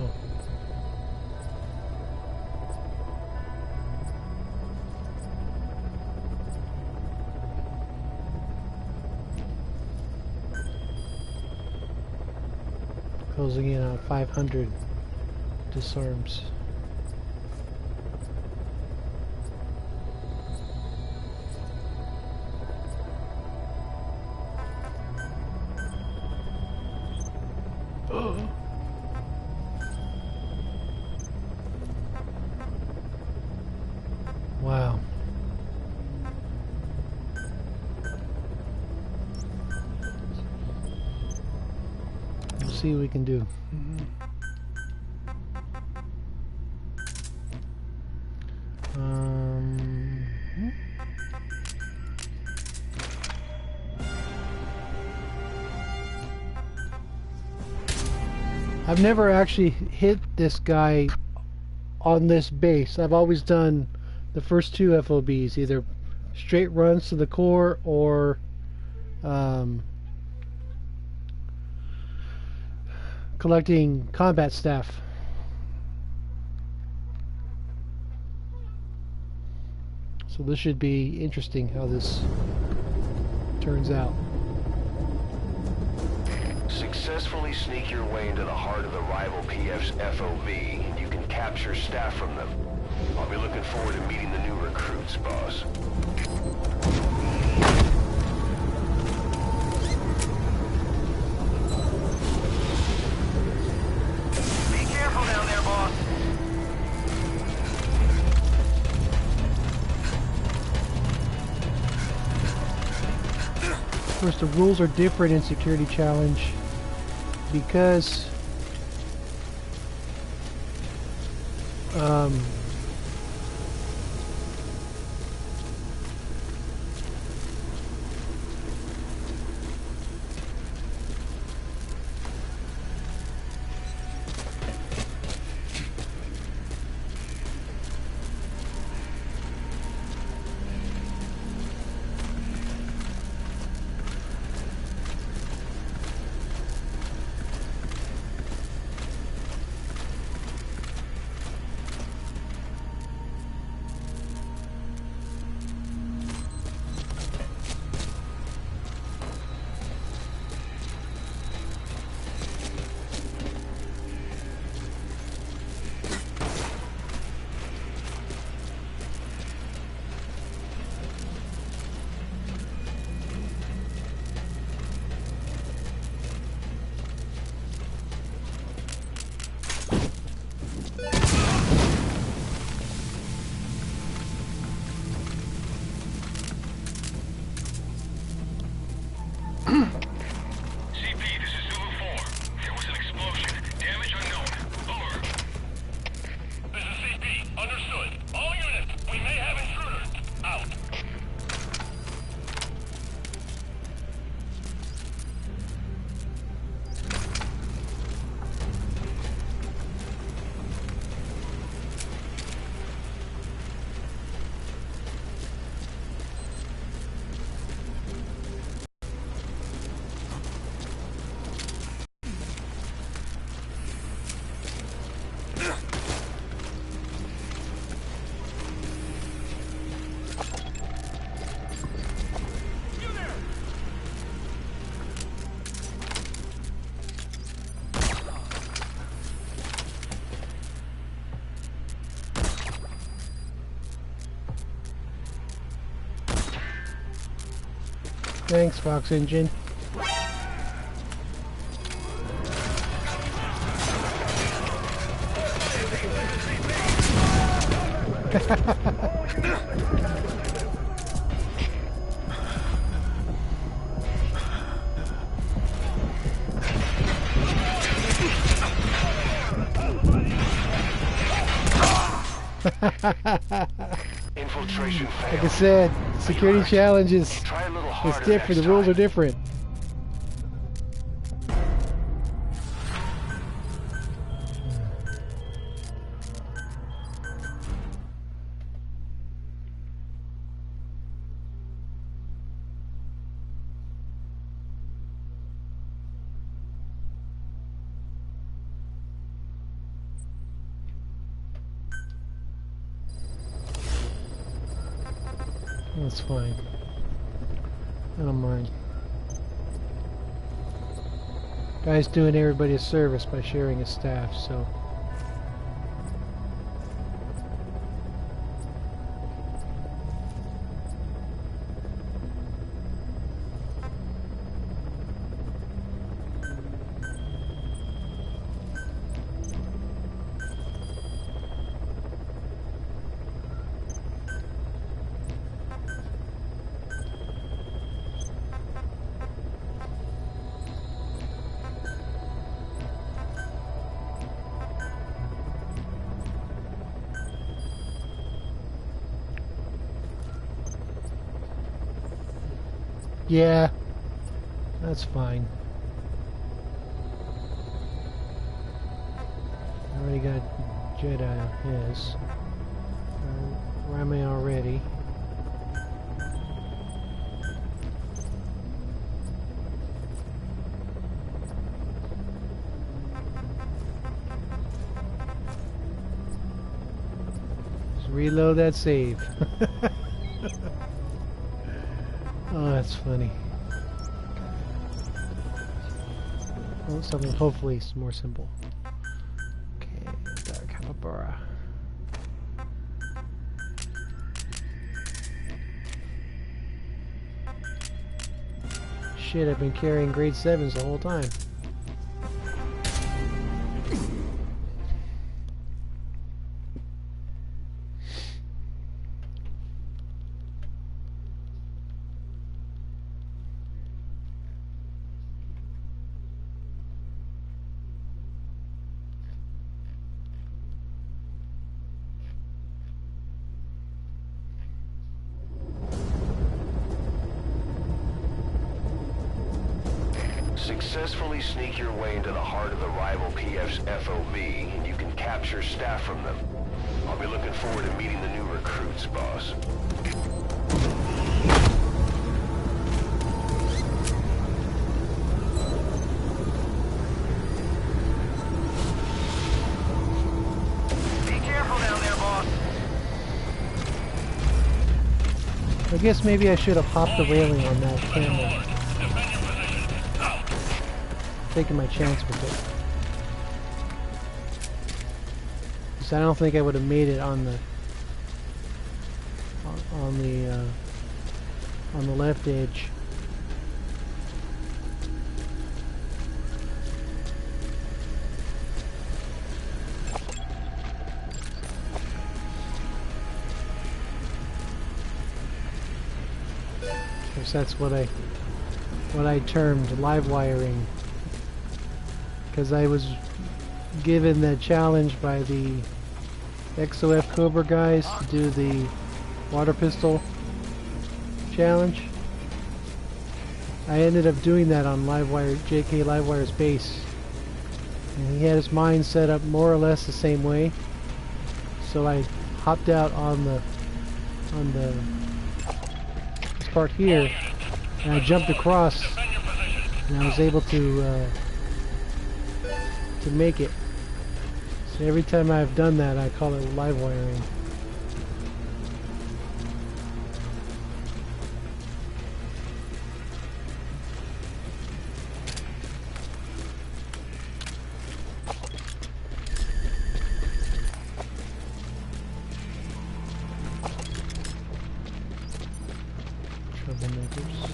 Closing in on 500 disarms. Wow. See what we can do. I've never actually hit this guy on this base. I've always done the first two FOBs, either straight runs to the core or collecting combat staff. So this should be interesting how this turns out. Successfully sneak your way into the heart of the rival PF's FOB, and you can capture staff from them. I'll be looking forward to meeting the new recruits, boss. Be careful down there, boss. Of course, the rules are different in Security Challenge because Thanks, Fox Engine. Infiltration Like I failed. said, security challenges. Try a little It's harder different. next The rules time. are different. That's fine. I don't mind. Guy's doing everybody a service by sharing his staff, so. Yeah, that's fine. I already got Jedi on his. Where am I already? Just reload that save. Oh, that's funny. Oh, something hopefully more simple. Okay, Dark Hamabara. Shit, I've been carrying grade 7s the whole time. Successfully sneak your way into the heart of the rival PF's FOB, and you can capture staff from them. I'll be looking forward to meeting the new recruits, boss. Be careful down there, boss. I guess maybe I should have popped the railing on that camera. Taking my chance with it. Because I don't think I would have made it on the on the left edge. Because that's what I termed live wiring. Because I was given the challenge by the XOF Cobra guys to do the water pistol challenge. I ended up doing that on Livewire, JK Livewire's base. And he had his mine set up more or less the same way. So I hopped out on this part here, and I jumped across, and I was able to make it. So every time I've done that, I call it live wiring. Troublemakers.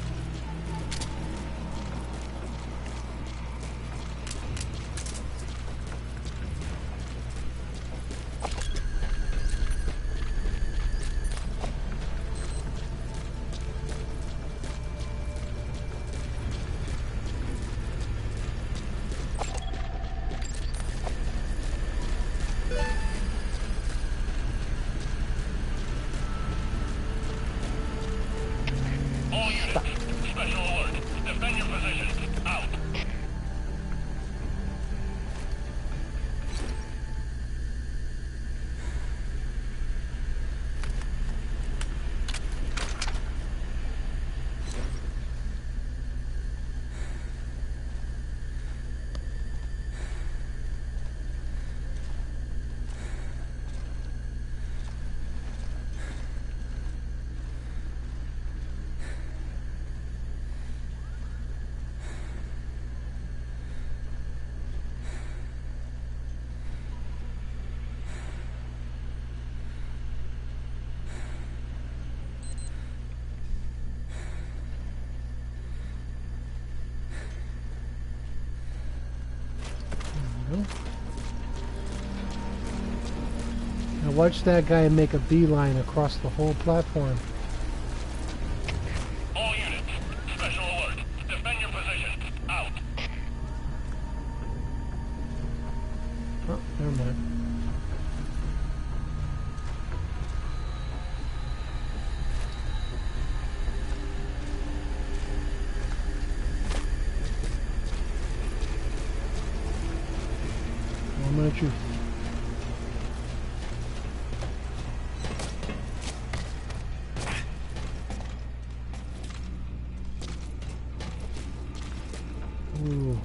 go. Now watch that guy make a beeline across the whole platform. All units, special alert. Defend your position. Out. Oh, never mind. Moment of truth. Ooh.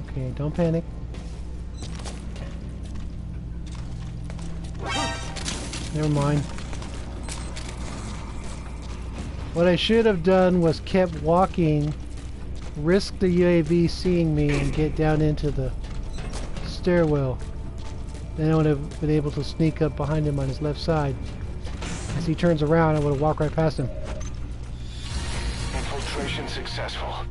Okay, don't panic. Never mind. What I should have done was kept walking, risk the UAV seeing me, and get down into the stairwell. Then I would have been able to sneak up behind him on his left side. As he turns around, I would have walked right past him. Infiltration successful.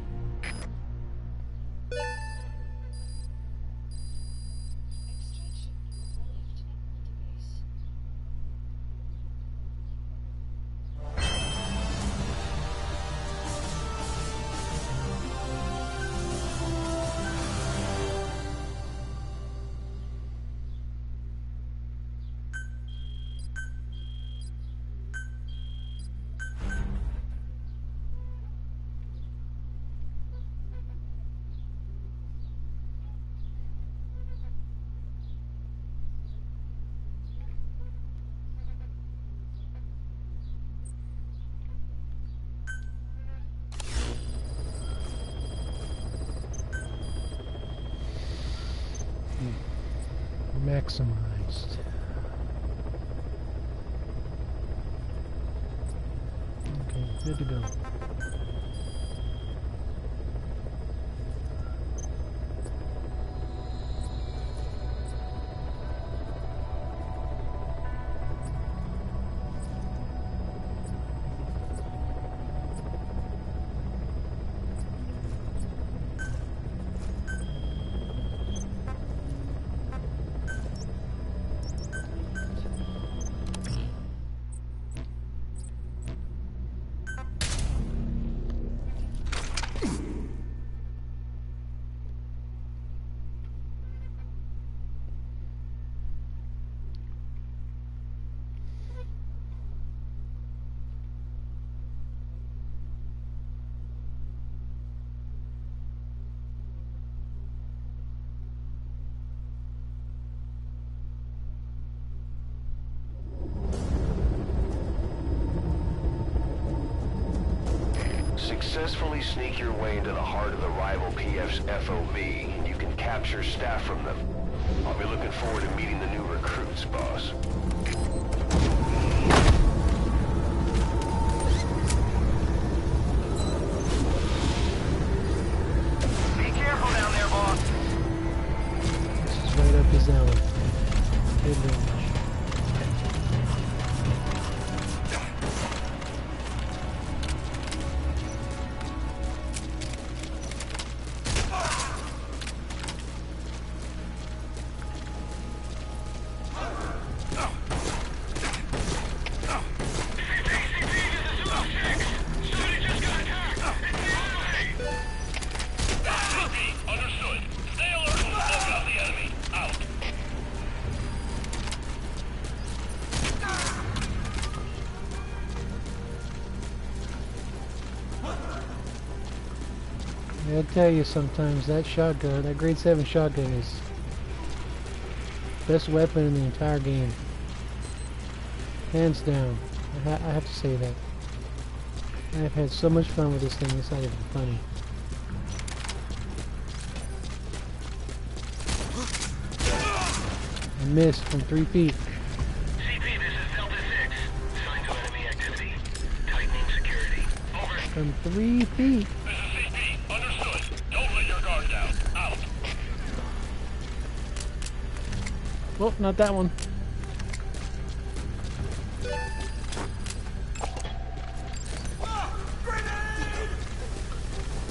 Extraction arrived at Maximized. Okay, good to go. Successfully sneak your way into the heart of the rival PF's FOB, and you can capture staff from them. I'll be looking forward to meeting the new recruits, boss. Be careful down there, boss. This is right up his alley. Good range. Understood. Stay alert and smoke out the enemy. Out. I tell you, sometimes that shotgun, that grade 7 shotgun, is best weapon in the entire game. Hands down. I have to say that. I've had so much fun with this thing. It's not even funny. I missed from 3 feet. CP, this is Delta 6. Assigned to enemy activity. Tightening security. Over. From 3 feet. This is CP. Understood. Don't let your guard down. Out. Oh, not that one.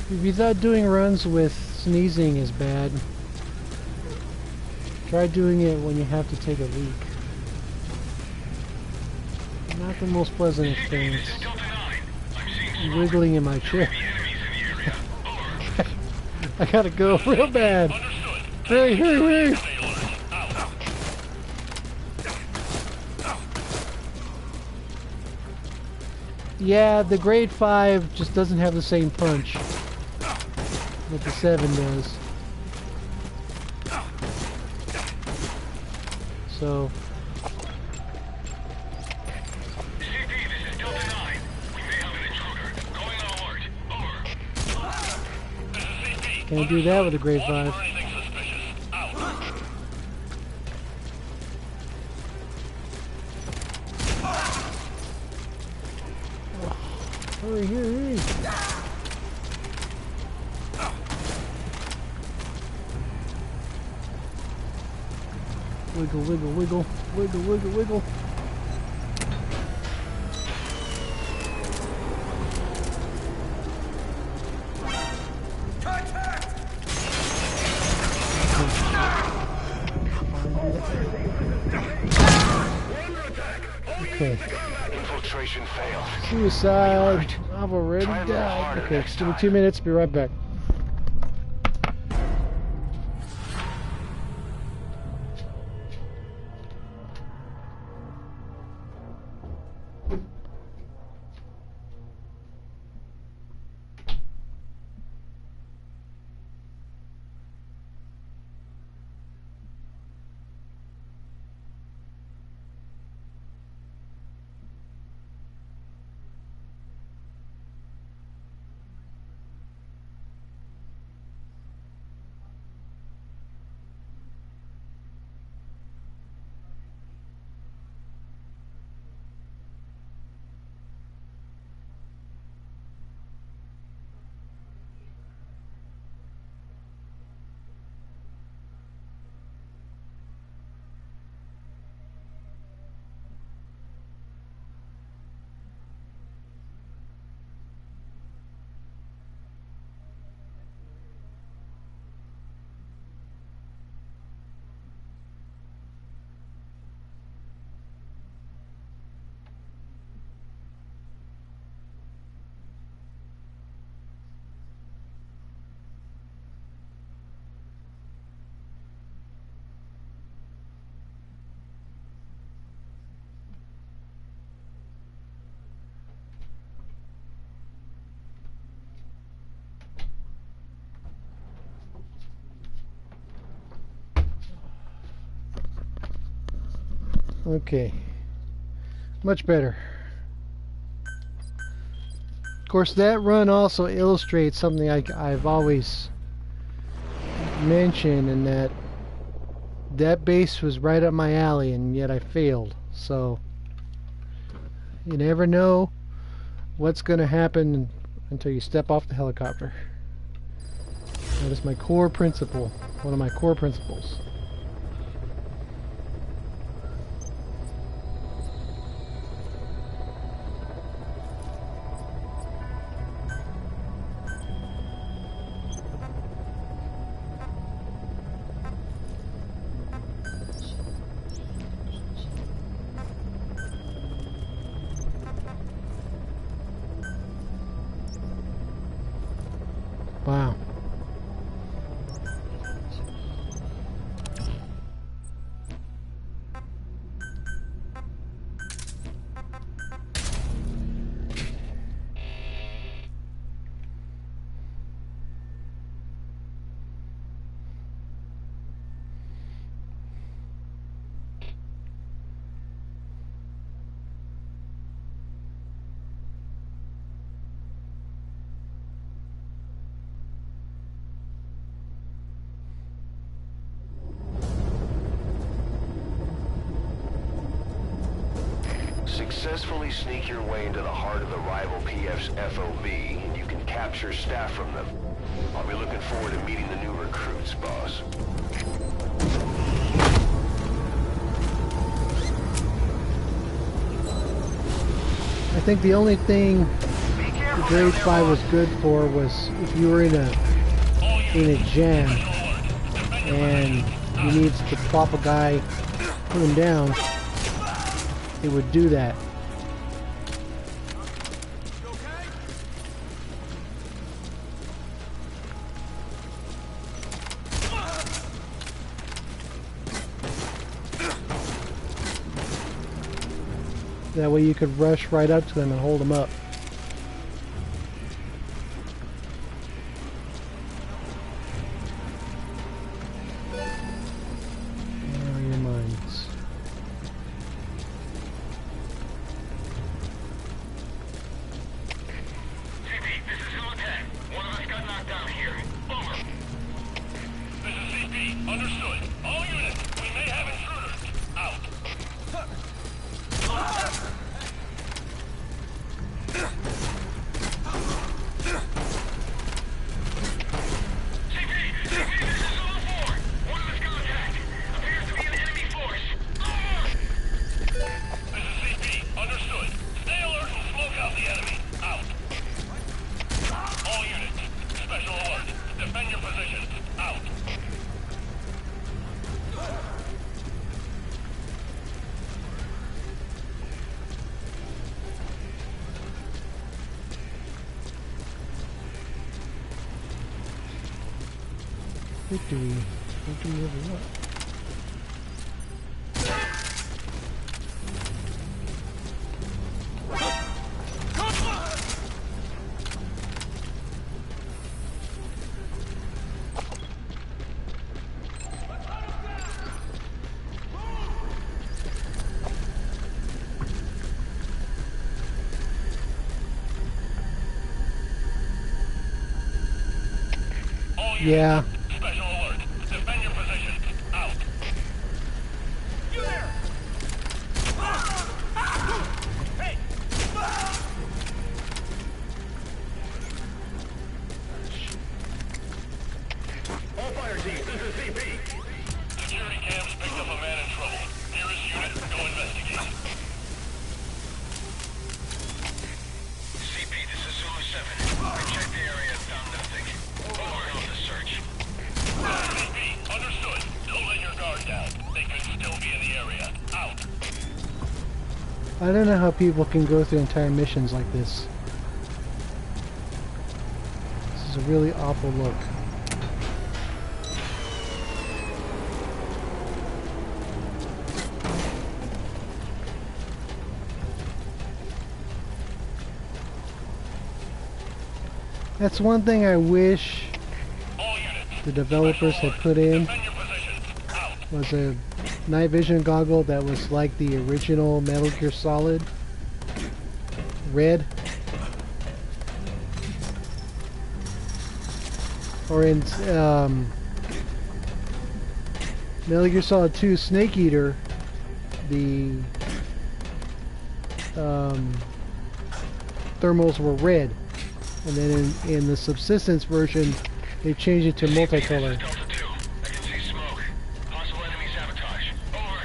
If you thought doing runs with sneezing is bad, Try doing it when you have to take a leak. Not the most pleasant experience. Wiggling in my chair. I gotta go real bad. Hurry, hurry, hurry! Yeah, the grade 5 just doesn't have the same punch that the 7 does. So... CP, this is Delta 9. We may have an intruder. Going on alert. Over. This is CP. Can't do that with a grade 5. Anything suspicious. Out. Hurry, hurry, hurry! Wiggle, wiggle, wiggle, wiggle, wiggle, wiggle. Okay. Infiltration failed. Suicide. I've already died. Okay, just give me 2 minutes. Be right back. Okay, much better. Of course, that run also illustrates something I've always mentioned, in that that base was right up my alley, and yet I failed. So you never know what's going to happen until you step off the helicopter. That is my core principle, one of my core principles. Wow. Successfully sneak your way into the heart of the rival PF's FOB, and you can capture staff from them. I'll be looking forward to meeting the new recruits, boss. I think the only thing the grade 5 was good for was if you were in a jam and he needs to plop a guy, put him down, it would do that. That way you could rush right up to them and hold them up. Where are your mines? CP, this is Zulu 10. One of us got knocked down here. Over. This is CP. Understood. All units, we may have intruders. Out. CP, this is Zulu 4. One of us got attacked. Appears to be an enemy force. This is CP. Understood. Stay alert and smoke out the enemy. Out. All units, special alert. Defend your positions. Out. Victory. Victory over what? All units, Yeah. special alert. Defend your positions. Out. You there! Hey! All fire teams, this is CP. Security cams picked up a man in trouble. Nearest unit, go investigate. CP, this is Zulu 7. I checked the area and found nothing. Over on the search. CP, understood. Don't let your guard down. They could still be in the area. Out. I don't know how people can go through entire missions like this. This is a really awful look. That's one thing I wish All units, the developers had put in, defend your positions. Out. was a night vision goggle that was like the original Metal Gear Solid red, or in Metal Gear Solid 2 Snake Eater, the thermals were red, and then in the Subsistence version they changed it to multicolor. Delta 2. I can see smoke. Possible enemy sabotage. Over.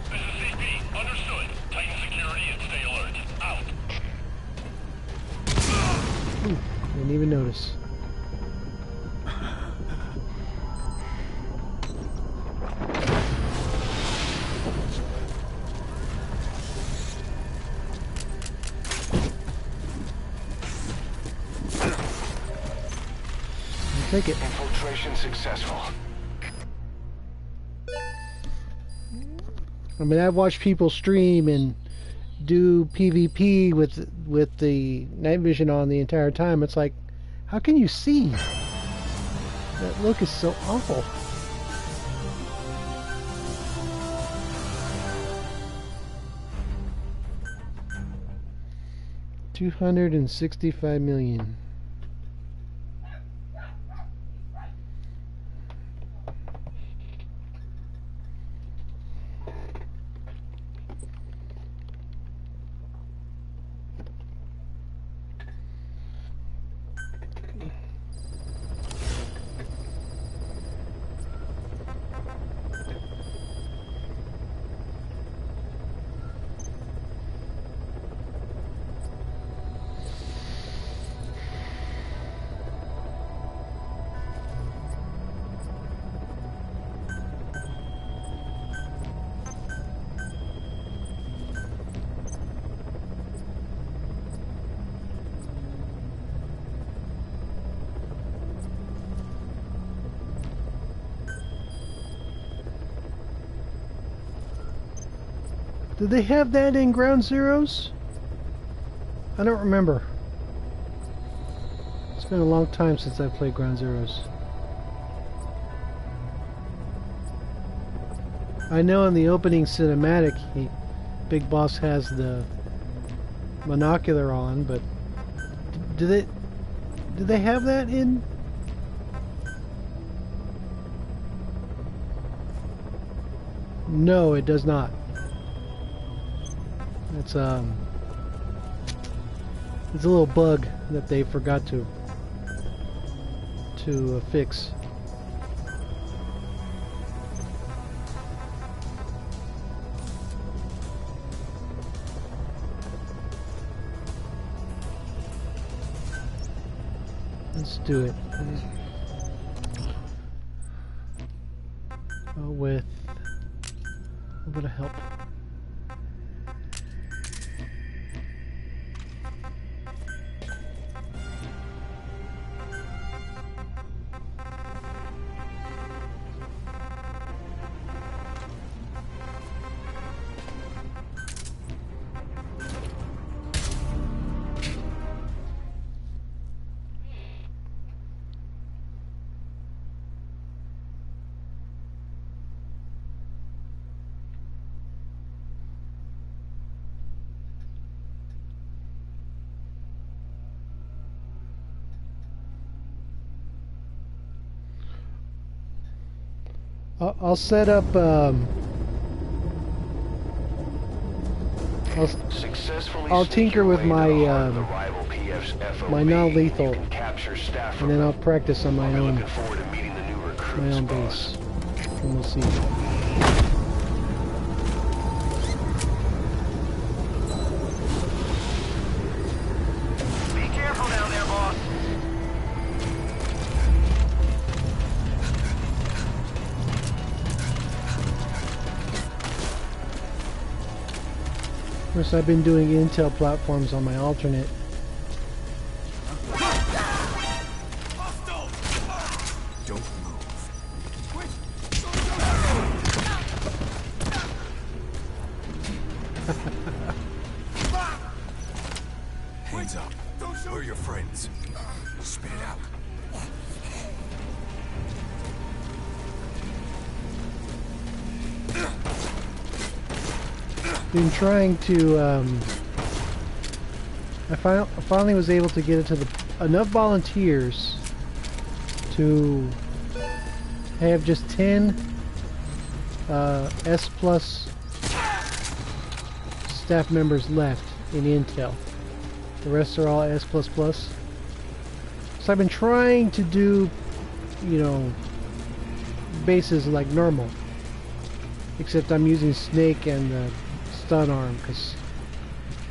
This is CP. Understood. Tighten security and stay alert. Out. Didn't even notice. Take it. Infiltration successful. I mean, I've watched people stream and do PvP with the night vision on the entire time. It's like, how can you see? That look is so awful. $265 million. Did they have that in Ground Zeroes? I don't remember. It's been a long time since I played Ground Zeroes. I know in the opening cinematic, Big Boss has the monocular on, but do they have that in? No, it does not. It's a little bug that they forgot to fix. Let's do it. With a bit of help. I'll set up. I'll tinker with my my non-lethal, and then I'll practice on my own base, and we'll see. Of course, I've been doing intel platforms on my alternate. Don't move. Hands up. We're your friends. Spit it out. Been trying to I finally was able to get it to enough volunteers to have just 10 S plus staff members left in Intel. The rest are all S plus plus. So I've been trying to do, you know, bases like normal, except I'm using Snake and the stun arm because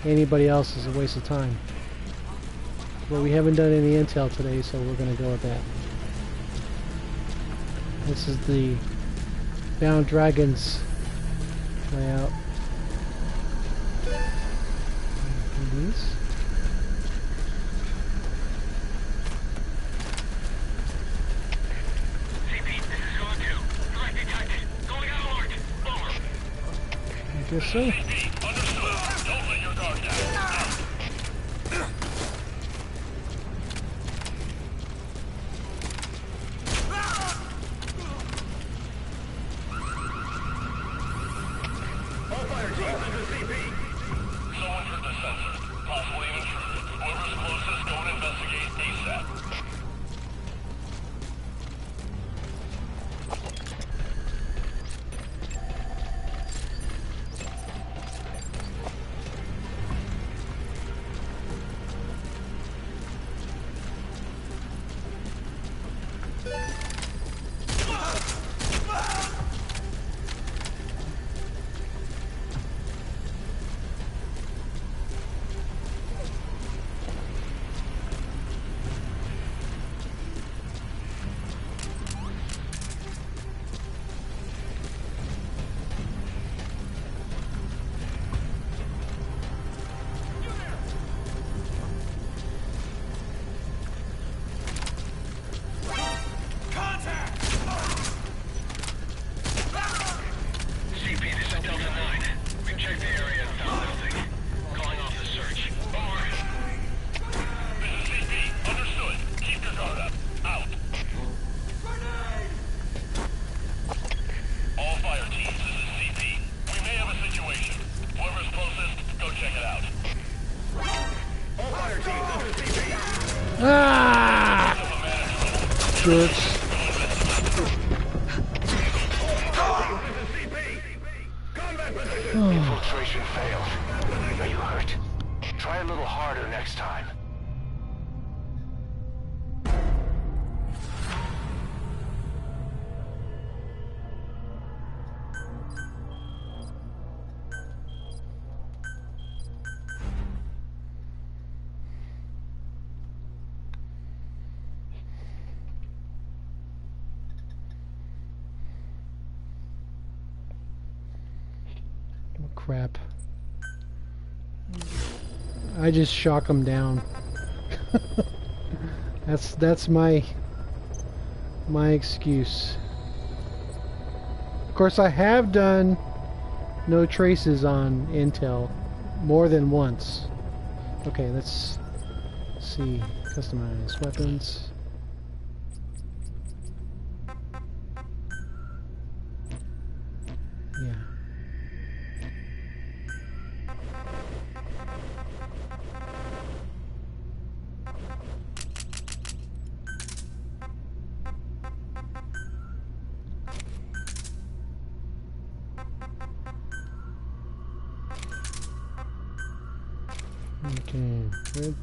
anybody else is a waste of time. But we haven't done any intel today, so we're going to go with that. This is the Bound Dragons layout. These. I guess so. Don't let your guard down. All fire teams, this is CP. Someone hurt the sensor. Possibly an intruder. Whoever's closest, go and investigate ASAP. Infiltration failed. Are you hurt? Try a little harder next time. Oh, crap. I just shock them down. that's my excuse. Of course, I have done no traces on Intel more than once. Okay, let's see. Customize weapons. Yeah. Okay, good.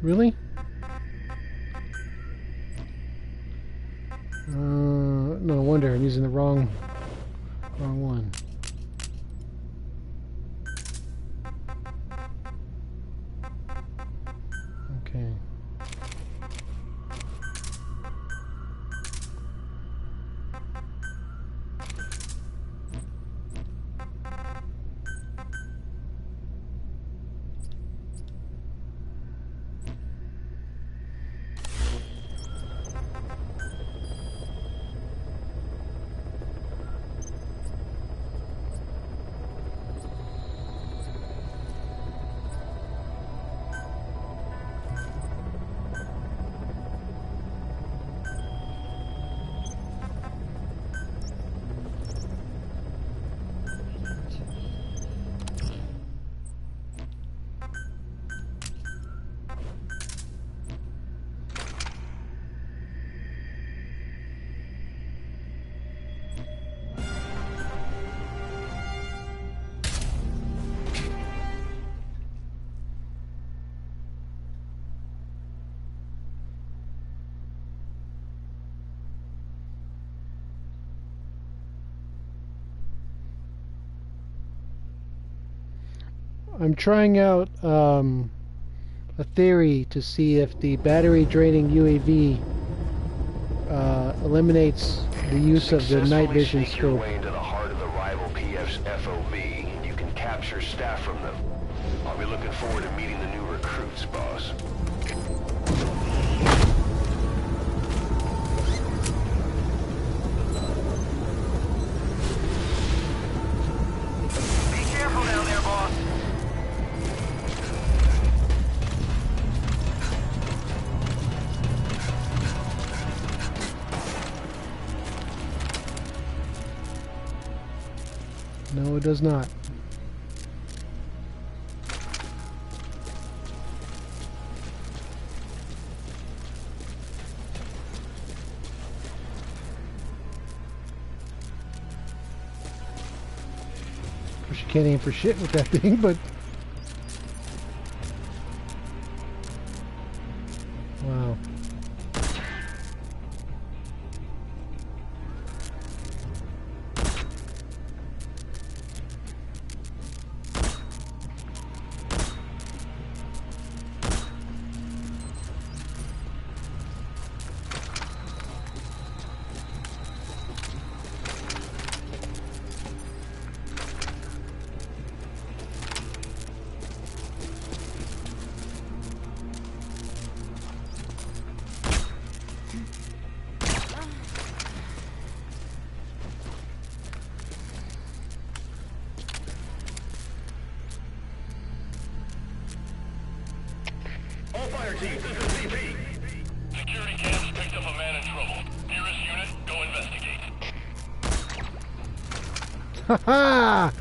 Really? No wonder I'm using the wrong one. Okay. I'm trying out a theory to see if the battery draining UAV eliminates the use of the night vision Successfully sneak your scope. way into the heart of the rival PF's FOB, and you can capture staff from them. I'll be looking forward to meeting the new recruits, boss. Be careful down there, boss. No, it does not. Of course, you can't aim for shit with that thing, but... Wow. fire team, this is CP. Security cams picked up a man in trouble. Nearest unit, go investigate. Haha!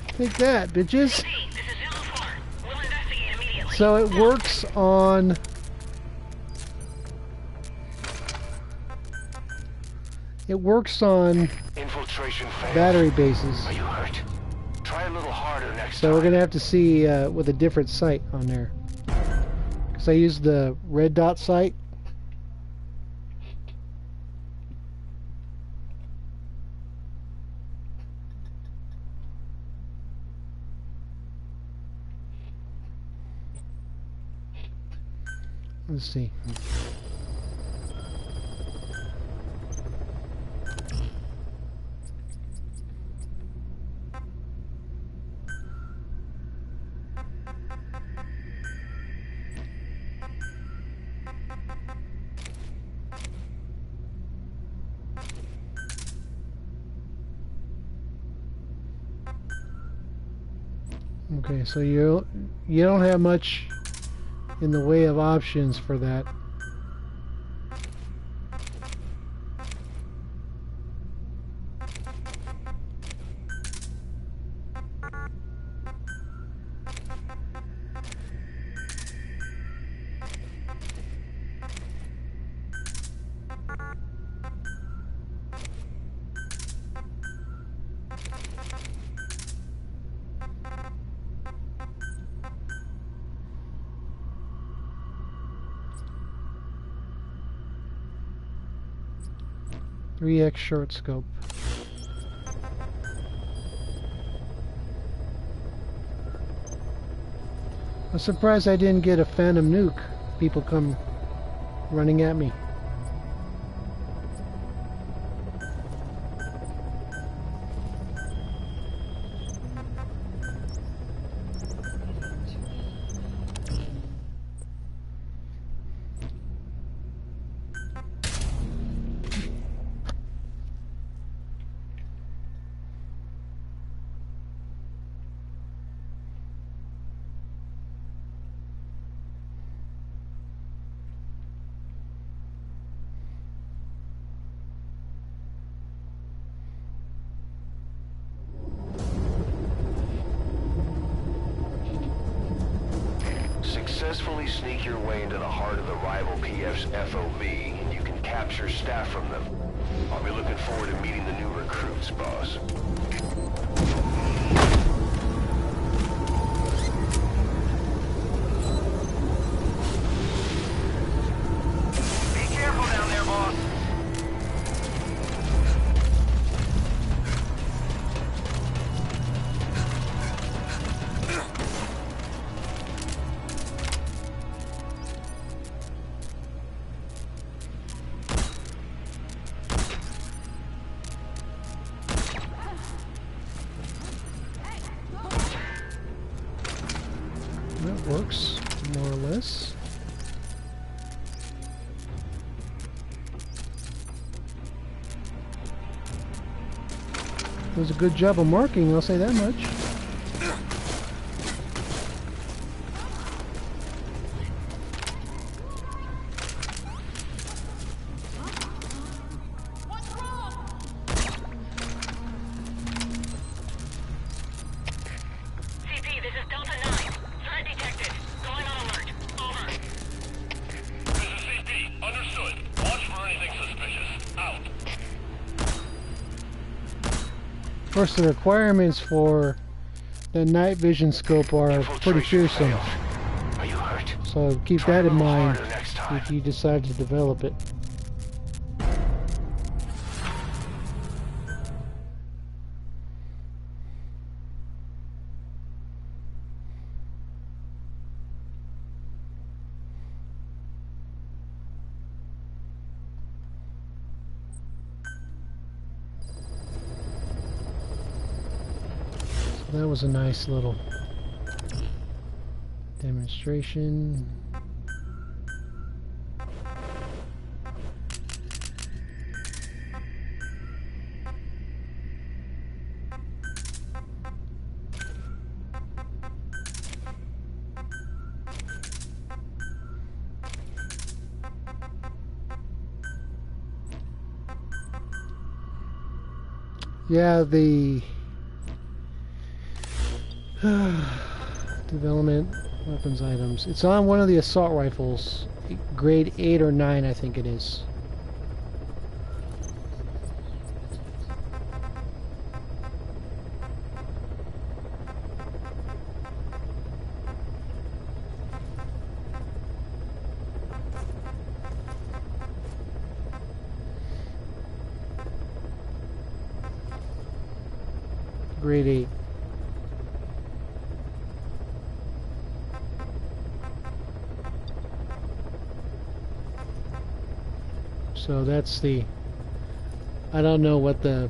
Take that, bitches. CP, this is Zulu 4. We'll investigate immediately. So it works on... It works on Infiltration failed. battery bases. Are you hurt? Try a little harder next So time. we're gonna have to see with a different sight on there. Because I used the red dot sight. Let's see. Okay, so you don't have much in the way of options for that. .3x short scope. I'm surprised I didn't get a phantom nuke. People come running at me. Successfully sneak your way into the heart of the rival PF's FOB, and you can capture staff from them. I'll be looking forward to meeting the new recruits, boss. Be careful down there, boss. That works, more or less. It was a good job of marking, I'll say that much. CP, this is Delta 9. Threat detected. Going on alert. Over. This is CP. Understood. Watch for anything suspicious. Out. Of course, the requirements for the night vision scope are pretty Infiltration fearsome. failed. Are you hurt? So keep Try that a in little mind harder next time. if you decide to develop it. So that was a nice little demonstration. Yeah, the development weapons items. It's on one of the assault rifles, grade 8 or 9, I think it is. Grade 8. So that's the, I don't know what the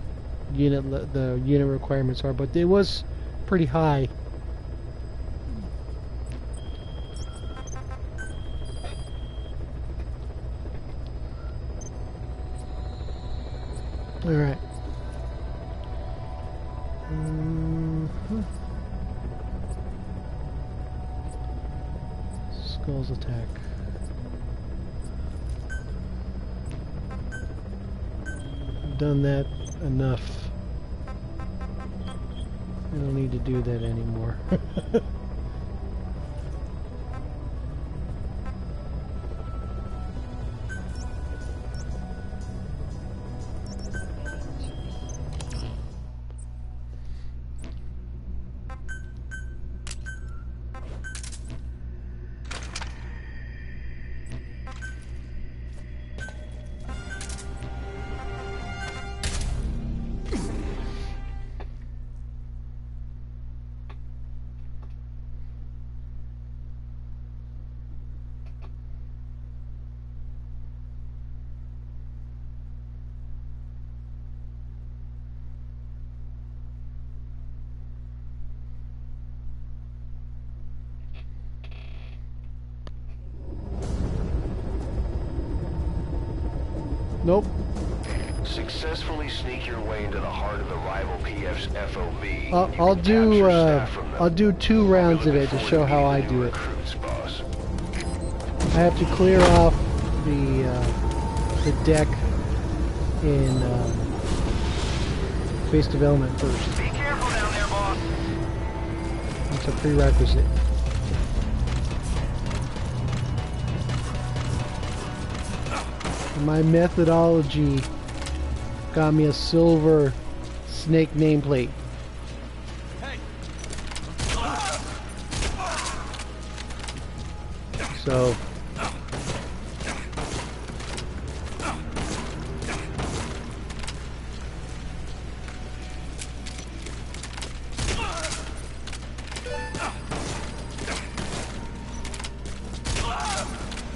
unit requirements are, but it was pretty high. All right. Skulls attack. I've done that enough. I don't need to do that anymore. Nope. Successfully sneak your way into the heart of the rival PF's FOB. I'll do 2 rounds of it to show how I do it. I have to clear off the deck in base development first. Be careful down there, boss. It's a prerequisite. My methodology got me a silver snake nameplate. So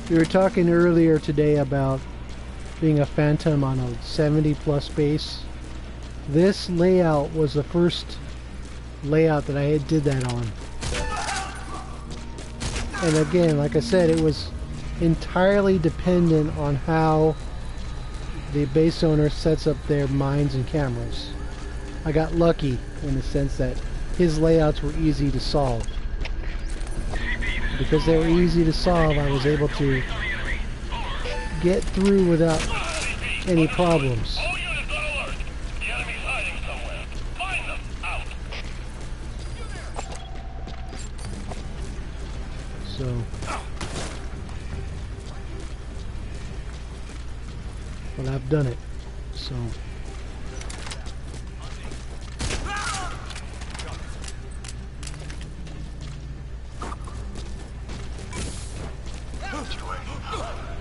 we were talking earlier today about being a Phantom on a 70+ base. This layout was the first layout that I did that on. And again, like I said, it was entirely dependent on how the base owner sets up their mines and cameras. I got lucky in the sense that his layouts were easy to solve. Because they were easy to solve, I was able to get through without any problems. All units on alert. The enemy's hiding somewhere. Find them. Out. So, but I've done it. So,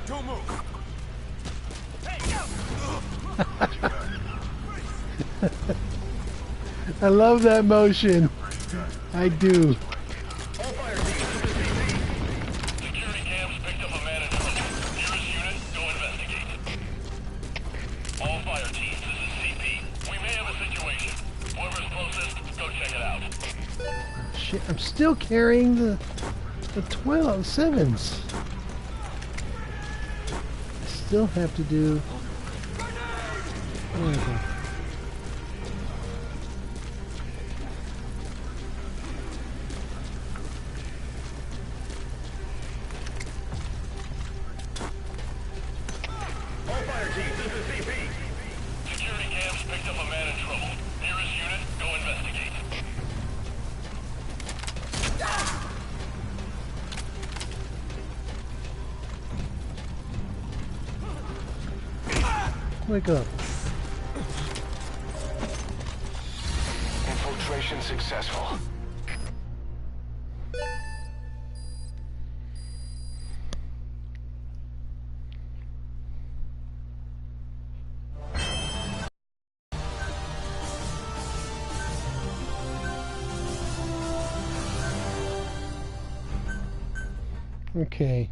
Don't move. I love that motion. I do. Security cams picked up a man in trouble. Nearest unit, go investigate. All fire teams, this is CP. We may have a situation. Whoever's closest, go check it out. Shit, I'm still carrying the 7s. I still have to do. Okay. All fire teams, this is CP. Security cams picked up a man in trouble. Wake up. Infiltration successful. Okay.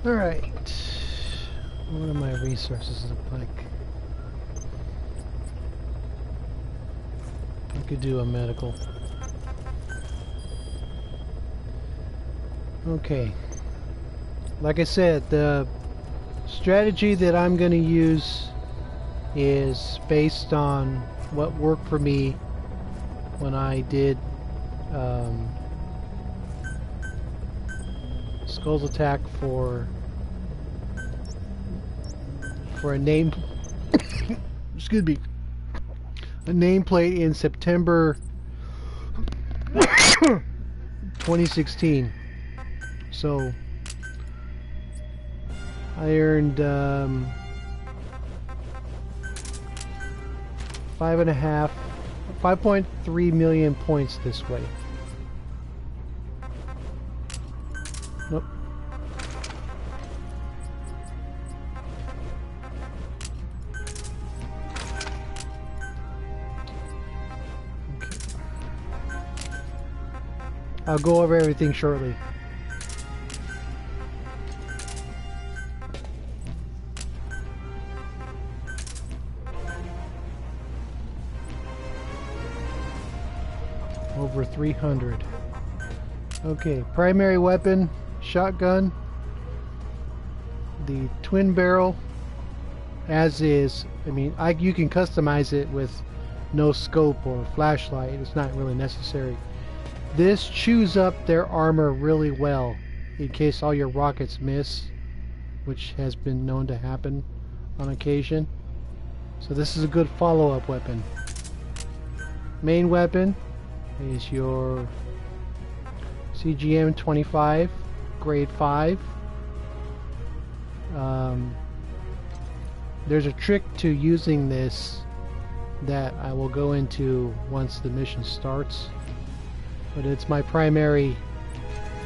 All right. What do my resources look like? I could do a medical. Okay. Like I said, the strategy that I'm going to use is based on what worked for me when I did Skull's attack for a name excuse me, a nameplate in September 2016. So I earned 5.3 million points this way. Nope. Okay. I'll go over everything shortly. Over 300. Okay, primary weapon, shotgun, the twin barrel, as is. I mean, you can customize it with no scope or flashlight. It's not really necessary. This chews up their armor really well in case all your rockets miss, which has been known to happen on occasion. So this is a good follow-up weapon. Main weapon is your CGM 25 grade 5. There's a trick to using this that I will go into once the mission starts, but it's my primary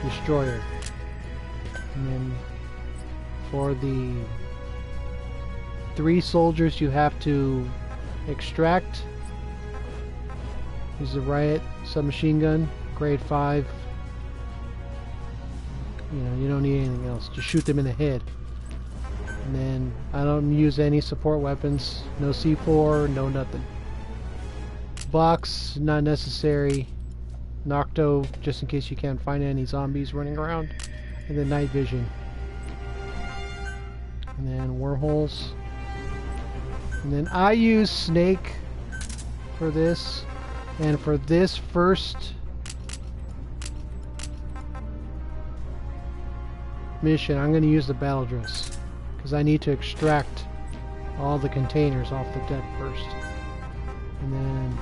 destroyer. And then for the 3 soldiers you have to extract, use the riot submachine gun, grade 5. You know, you don't need anything else. Just shoot them in the head. And then I don't use any support weapons. No C4, no nothing. Box, not necessary. Nocto, just in case you can't find any zombies running around. And then night vision. And then wormholes. And then I use snake for this. And for this first mission, I'm going to use the battle dress because I need to extract all the containers off the deck first. And then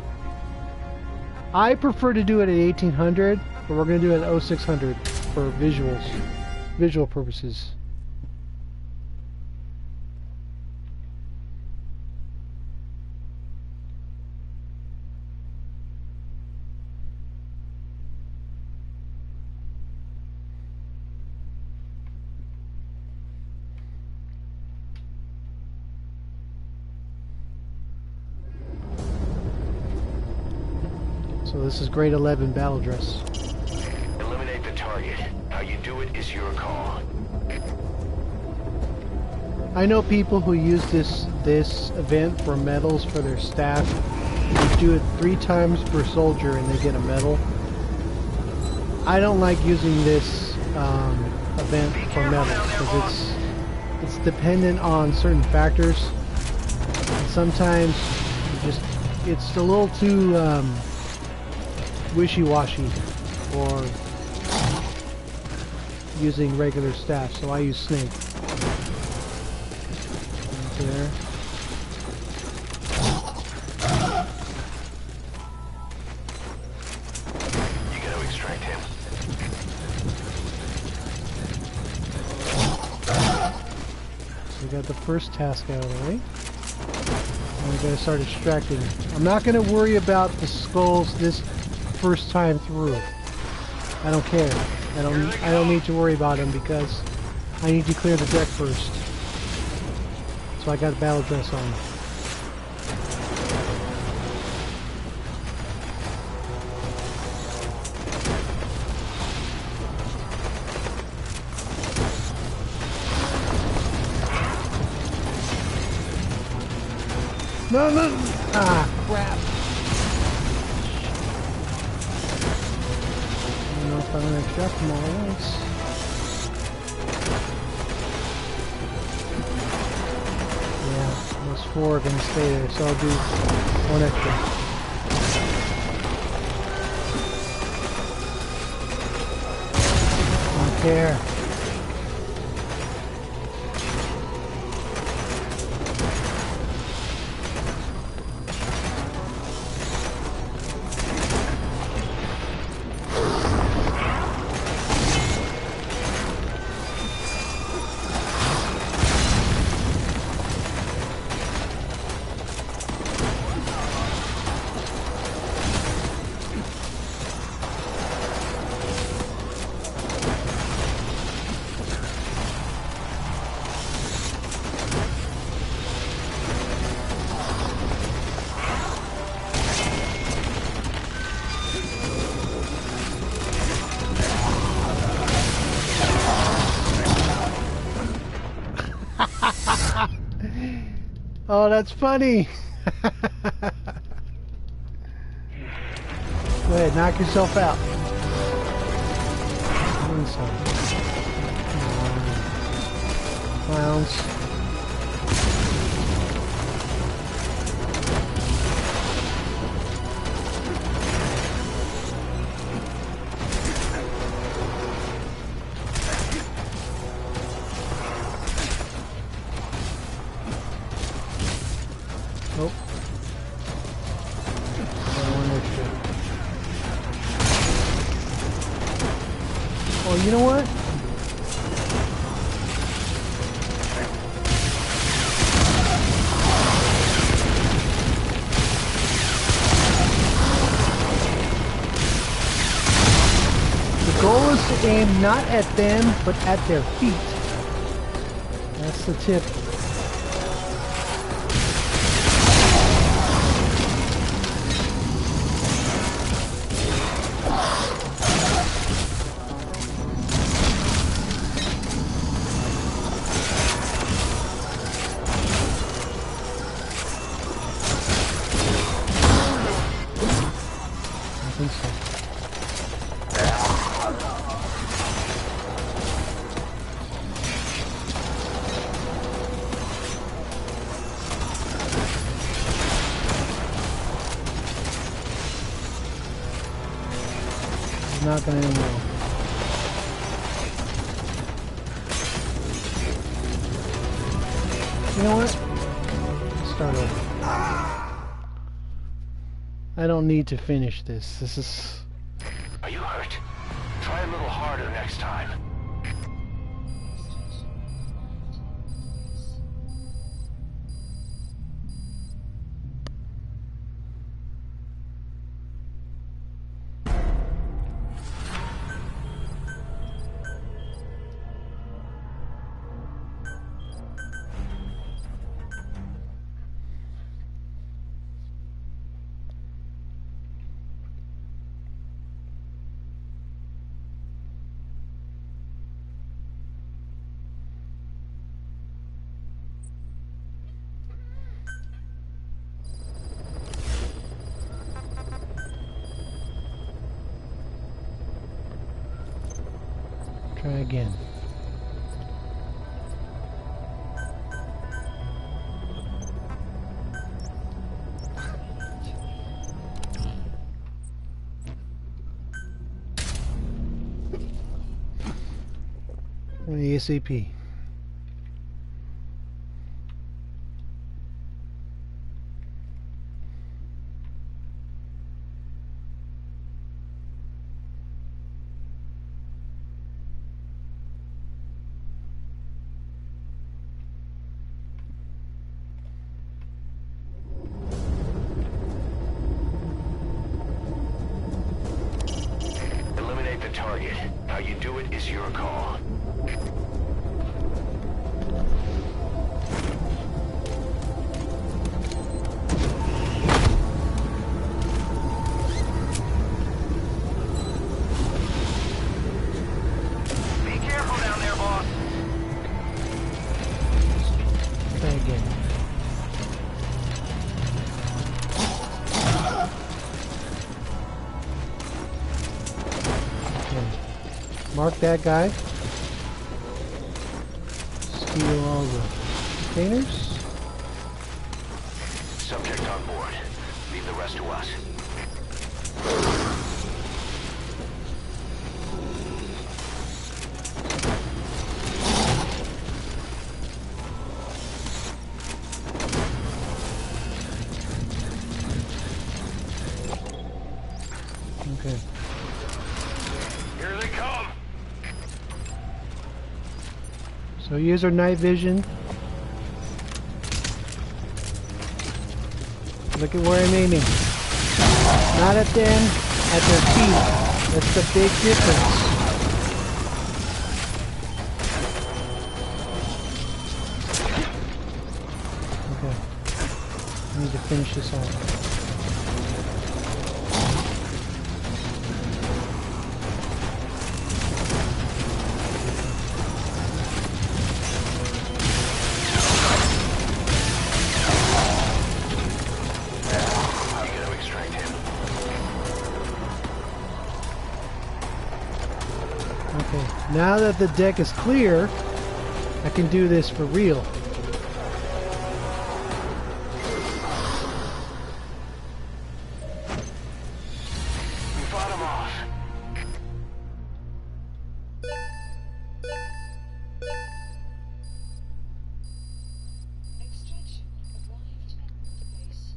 I prefer to do it at 1800, but we're going to do it at 0600 for visual purposes. So this is grade 11 battle dress. Eliminate the target. How you do it is your call. I know people who use this event for medals for their staff. They do it 3 times per soldier and they get a medal. I don't like using this event for medals because it's dependent on certain factors. And sometimes it's a little too wishy-washy, or using regular staff, so I use snake. Right there. You gotta extract him. So we got the first task out of the way. And we gotta start extracting. I'm not gonna worry about the skulls this first time through. I don't care. I don't need to worry about them because I need to clear the deck first. So I got a battle dress on. No, no! Ah, crap! I don't know if I'm gonna extract them all at once. Yeah, those 4 are gonna stay there, so I'll do 1 extra. Don't care. Oh, that's funny. Go ahead, knock yourself out. Clowns. Nope. Oh, you know what? The goal is to aim not at them, but at their feet. That's the tip. Not gonna end well. You know what? Start over. I don't need to finish this. This is... Are you hurt? Try a little harder next time. Try again. ASAP. Eliminate the target. How you do it is your call. Be careful down there, boss. Try again. Okay. Mark that guy. Steal all the containers. Subject on board. Leave the rest to us. Okay. Here they come. So use our night vision. Look at where I'm aiming. Not at them, at their feet. That's the big difference. Okay. I need to finish this off. You gotta extract him. Okay. Now that the deck is clear, I can do this for real. We fought him off. Extraction arrived at the base.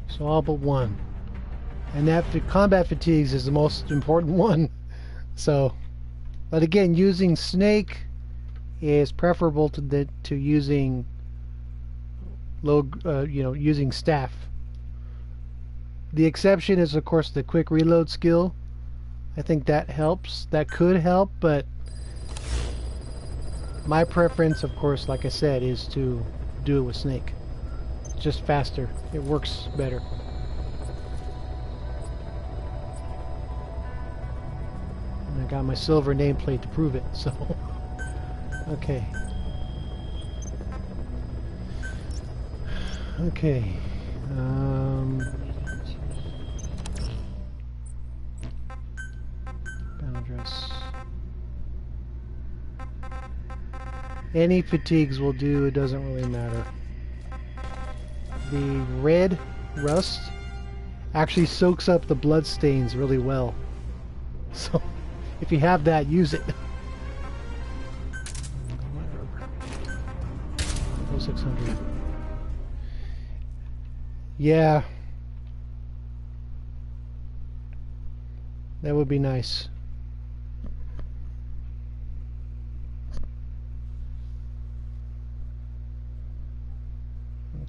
So all but one. And that combat fatigues is the most important one. So, but again, using snake is preferable to using low, using staff. The exception is, of course, the quick reload skill. I think that helps. That could help, but my preference, of course, like I said, is to do it with snake. It's just faster. It works better. And I got my silver nameplate to prove it, so okay. Okay. Bound address. Any fatigues will do, it doesn't really matter. The red rust actually soaks up the blood stains really well. So if you have that, use it. 0600. Yeah. That would be nice.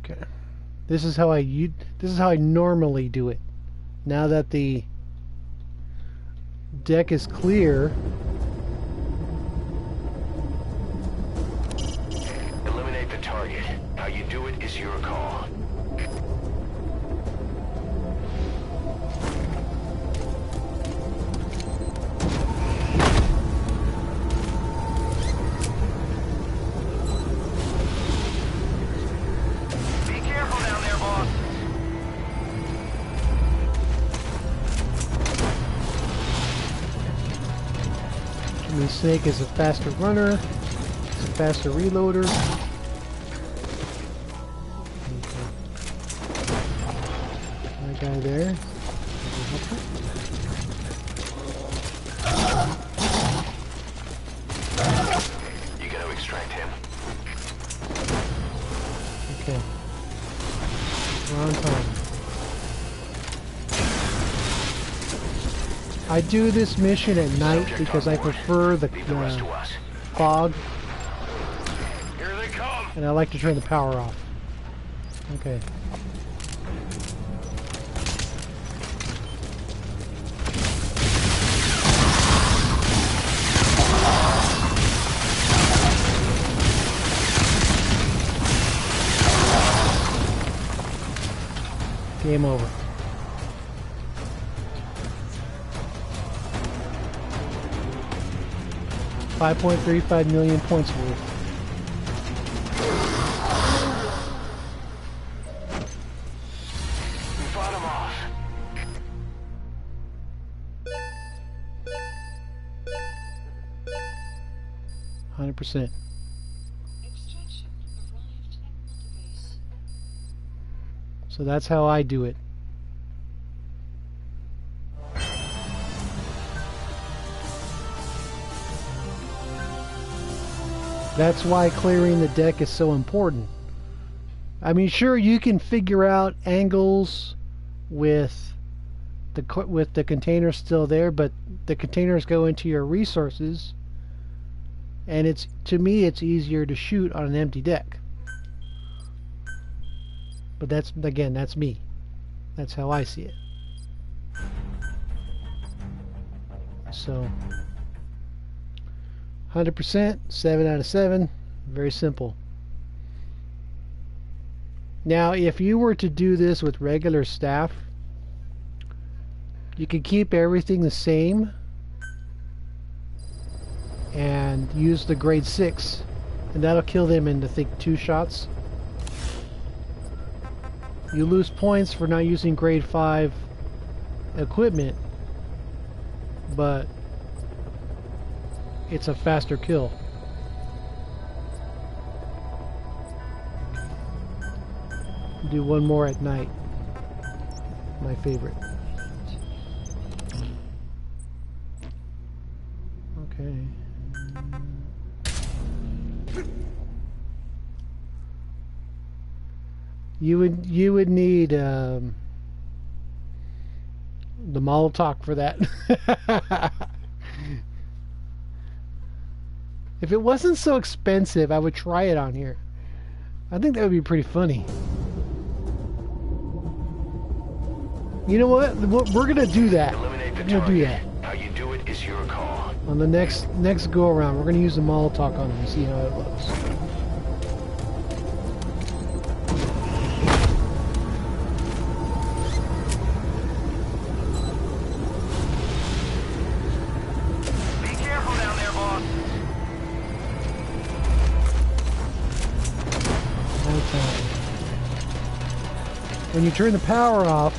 Okay. This is how I normally do it. Now that the deck is clear, Eliminate the target. How you do it is your call. Be careful down there, boss. I mean, Snake is a faster runner. It's a faster reloader. That guy there. You gotta extract him. Okay. We're on time. I do this mission at night because I prefer the Leave the rest to us. fog, Here they come. and I like to turn the power off. Okay. Game over. $5.35 million points worth. We fought him off. %. Extraction arrived at database. So that's how I do it. That's why clearing the deck is so important. I mean, sure, you can figure out angles with the containers still there, but the containers go into your resources, and it's, to me, it's easier to shoot on an empty deck. But that's, again, that's me. That's how I see it. So 100%, 7 out of 7. Very simple. Now, if you were to do this with regular staff, you could keep everything the same and use the grade 6, and that'll kill them in, I think, 2 shots. You lose points for not using grade 5 equipment, but it's a faster kill. Do one more at night. My favorite. Okay. You would need the Molotov for that. If it wasn't so expensive, I would try it on here. I think that would be pretty funny. You know what? We're gonna do that. Eliminate the We're gonna do target. that How you do it is your call. on the next go around. We're gonna use the Molotov on them and see how it looks. Be careful down there, boss. Okay. When you turn the power off,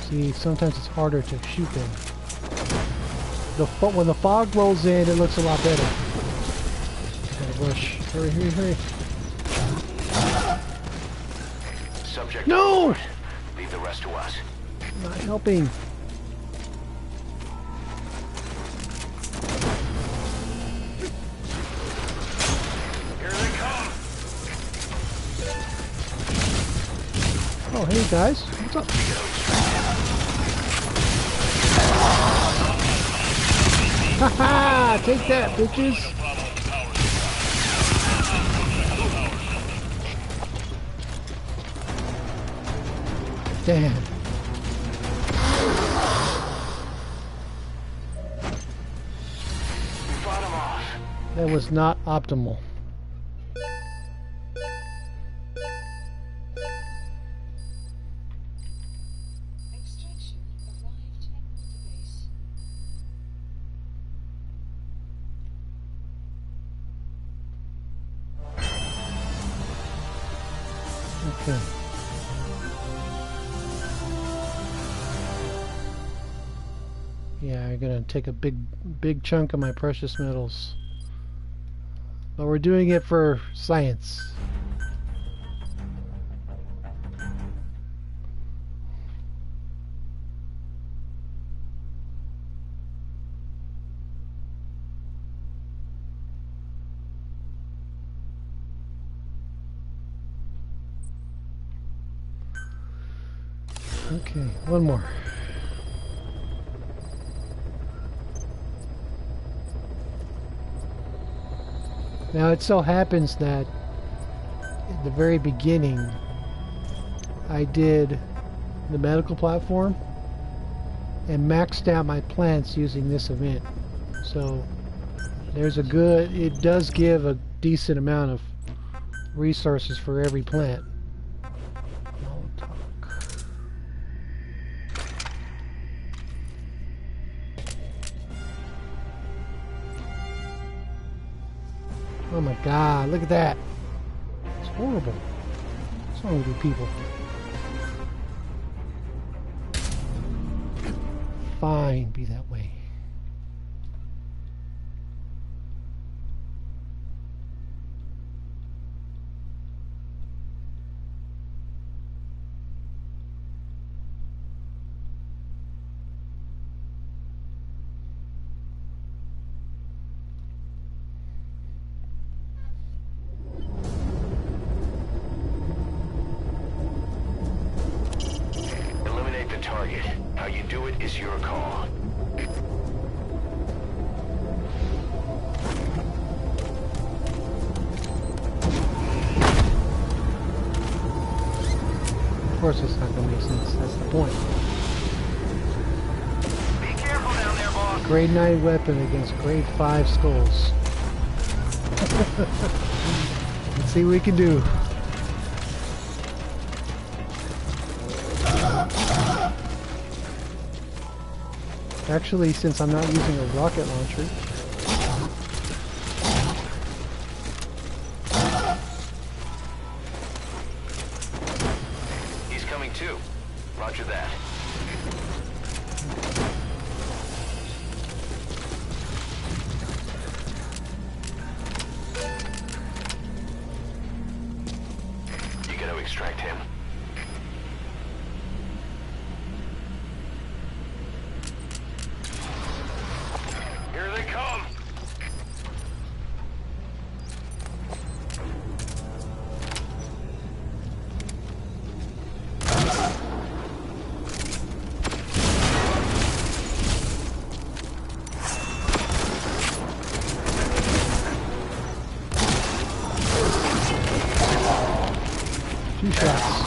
see, sometimes it's harder to shoot them. When the fog rolls in, it looks a lot better. Gotta rush. Hurry, hurry, hurry. Subject. No! Leave the rest to us. Not helping. Here they come. Oh, hey guys. What's up? Haha! Take that, bitches! Damn. We fought him off. That was not optimal. Extraction arrived at database. Okay. Yeah, I'm gonna take a big chunk of my precious metals. But we're doing it for science. Okay, one more. Now it so happens that at the very beginning I did the medical platform and maxed out my plants using this event. So there's a good, it does give a decent amount of resources for every plant. Oh my god, look at that. It's horrible. What's wrong with you people? Fine, be that way. How you do it is your call. Of course it's not going to make sense. That's the point. Be careful down there, boss. Grade 9 weapon against grade 5 skulls. Let's see what we can do. Actually, since I'm not using a rocket launcher, He's coming too. Roger that. You gotta extract him. Here they come! two shots.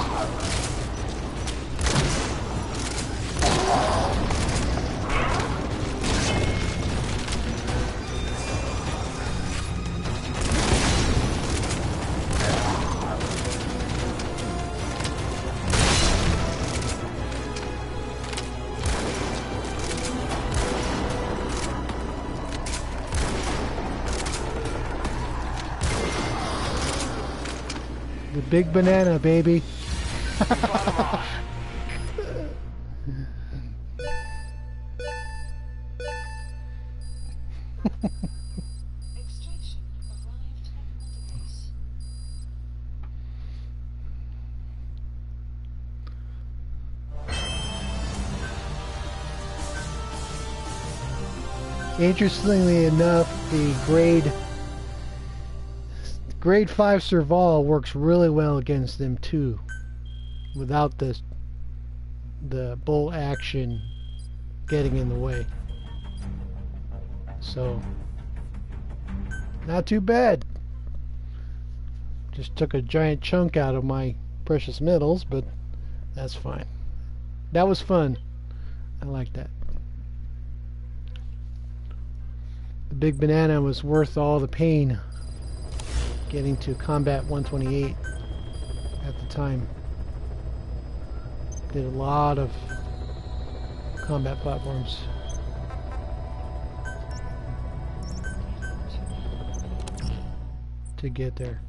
The big banana, baby. Extraction arrived at base. Interestingly enough, the grade 5 Serval works really well against them too, without the bolt action getting in the way. So, not too bad. Just took a giant chunk out of my precious metals, but that's fine. That was fun. I like that. The big banana was worth all the pain getting to combat 128 at the time. Did a lot of combat platforms to get there.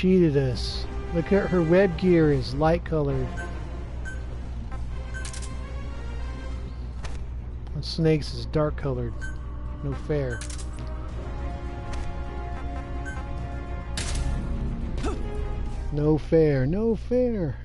cheated us. Look at her web gear is light colored. And Snake's is dark colored. No fair. No fair, no fair.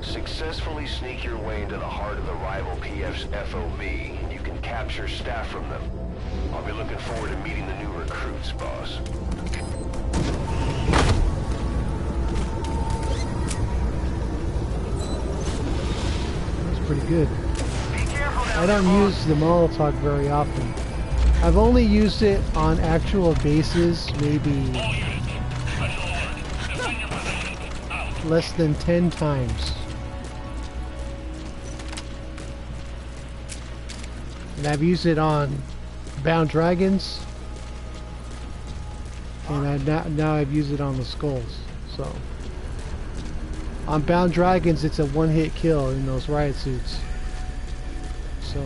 Successfully sneak your way into the heart of the rival PF's FOB, and you can capture staff from them. I'll be looking forward to meeting the new recruits, boss. That's pretty good. I don't use the Molotov very often. I've only used it on actual bases, maybe less than 10 times. And I've used it on Bound Dragons, and now I've used it on the Skulls. So on Bound Dragons, it's a one-hit kill in those riot suits. So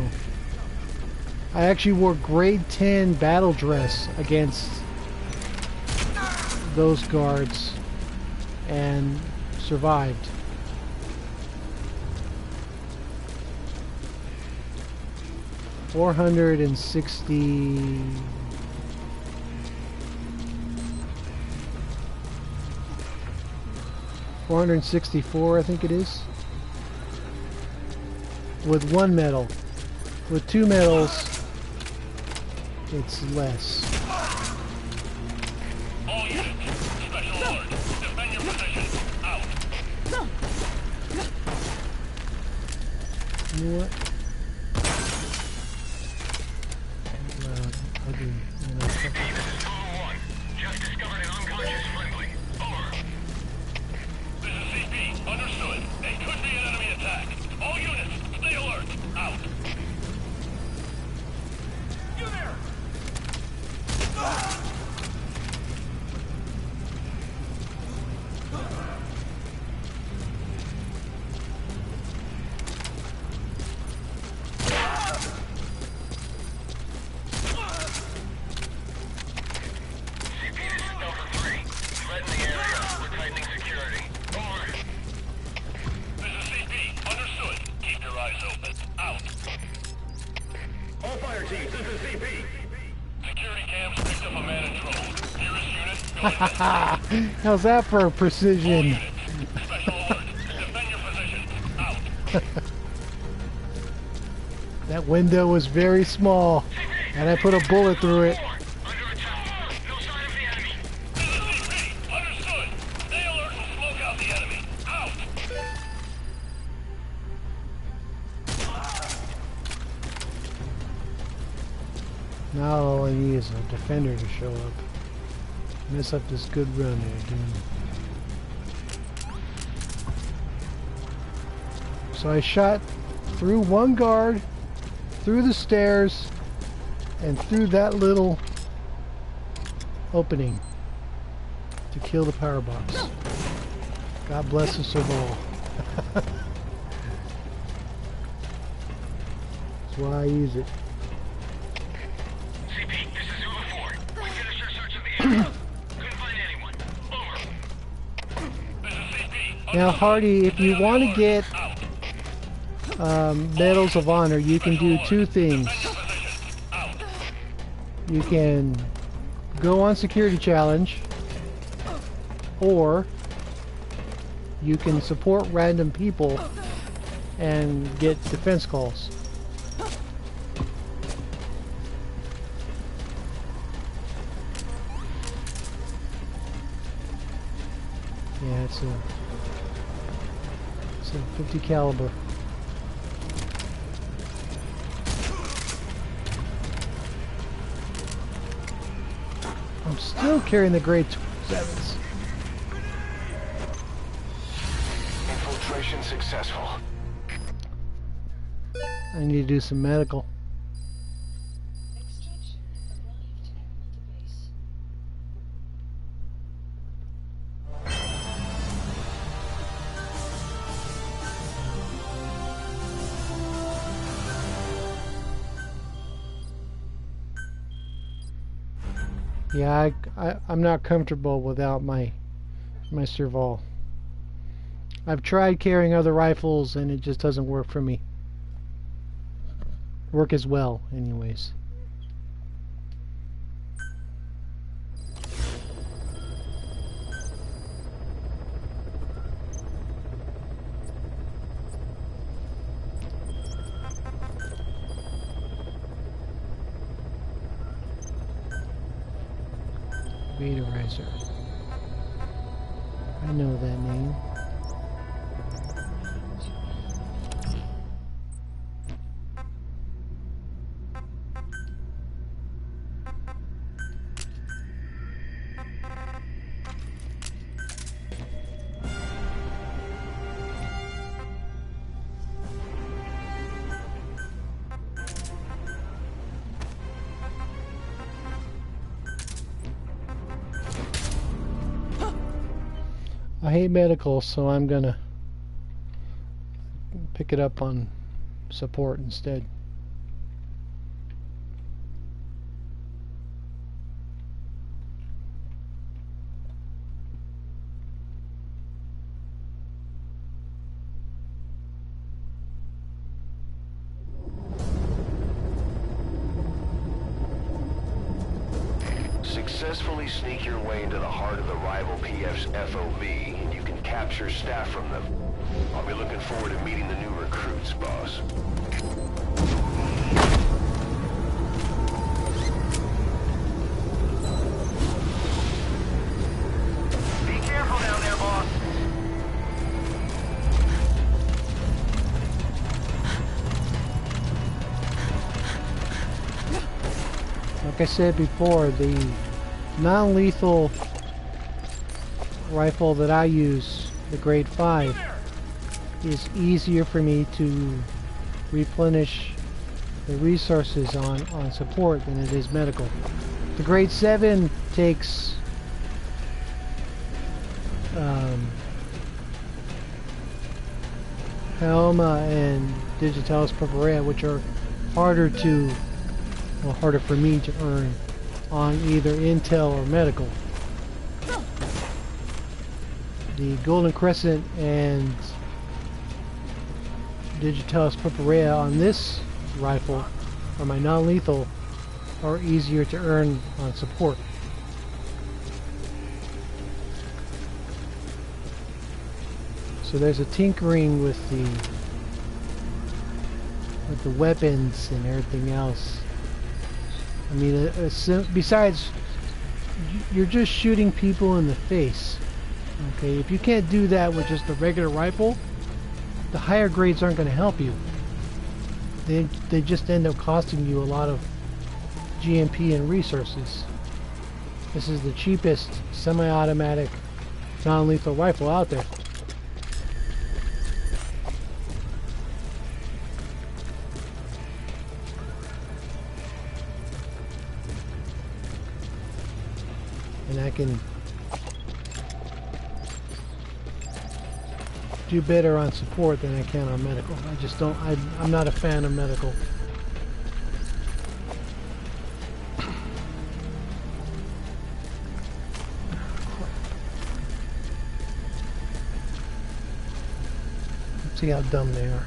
I actually wore grade 10 battle dress against those guards and survived. $464, I think it is, with one medal. With two medals, it's less. All units, special alert. Defend your position. Out. You know what? CP, this is Total 1. Just discovered an unconscious friendly. Over. This is CP. Understood. It could be an enemy attack. All units, stay alert. Out. You there! CP, this is Delta 3. Threat in the area. We're tightening security. Over. This is CP. Understood. Keep your eyes open. Out. All fire teams, this is CP. Security cams picked up a man in trouble. Nearest unit, go investigate. How's that for All precision? units, special alert. Defend your position. Out. That window was very small, and I put a bullet through it. Under attack. No sign of the enemy. This is CP. Understood. Stay alert and smoke out the enemy. Out. Now all I need is a defender to show up. Mess up this good run they're doing. So I shot through one guard, through the stairs, and through that little opening to kill the power box. God bless us all. That's why I use it. CP, this is Zulu 4. We finished our search of the area. Couldn't find anyone. Over. This is CP. Now Hardy, if you want to get Out. medals of honor, you can do two things. Defend your position. Out. You can go on security challenge, or you can support random people and get defense calls. Yeah, it's a 50 caliber. I'm still carrying the grade 7s. Infiltration successful. I need to do some medical. Extraction arrived at the base. Yeah, I'm not comfortable without my Serval. I've tried carrying other rifles and it just doesn't work for me. Work as well, anyways. Vaterizer. I know that name. I hate medical, so I'm gonna pick it up on support instead. Successfully sneak your way into the heart of the rival PF's FOB, and you can capture staff from them. I'll be looking forward to meeting the new recruits, boss. Be careful down there, boss. Like I said before, the non-lethal rifle that I use, the grade 5, is easier for me to replenish the resources on support than it is medical. The grade 7 takes Helma and Digitalis Purpurea, which are harder for me to earn on either intel or medical. The Golden Crescent and Digitalis Purpurea on this rifle, or my non-lethal, are easier to earn on support. So there's a tinkering with the weapons and everything else. I mean, besides, you're just shooting people in the face. Okay, if you can't do that with just a regular rifle, the higher grades aren't going to help you. They just end up costing you a lot of GMP and resources. This is the cheapest semi-automatic non-lethal rifle out there. And I can do better on support than I can on medical. I just don't, I'm not a fan of medical. Let's see how dumb they are.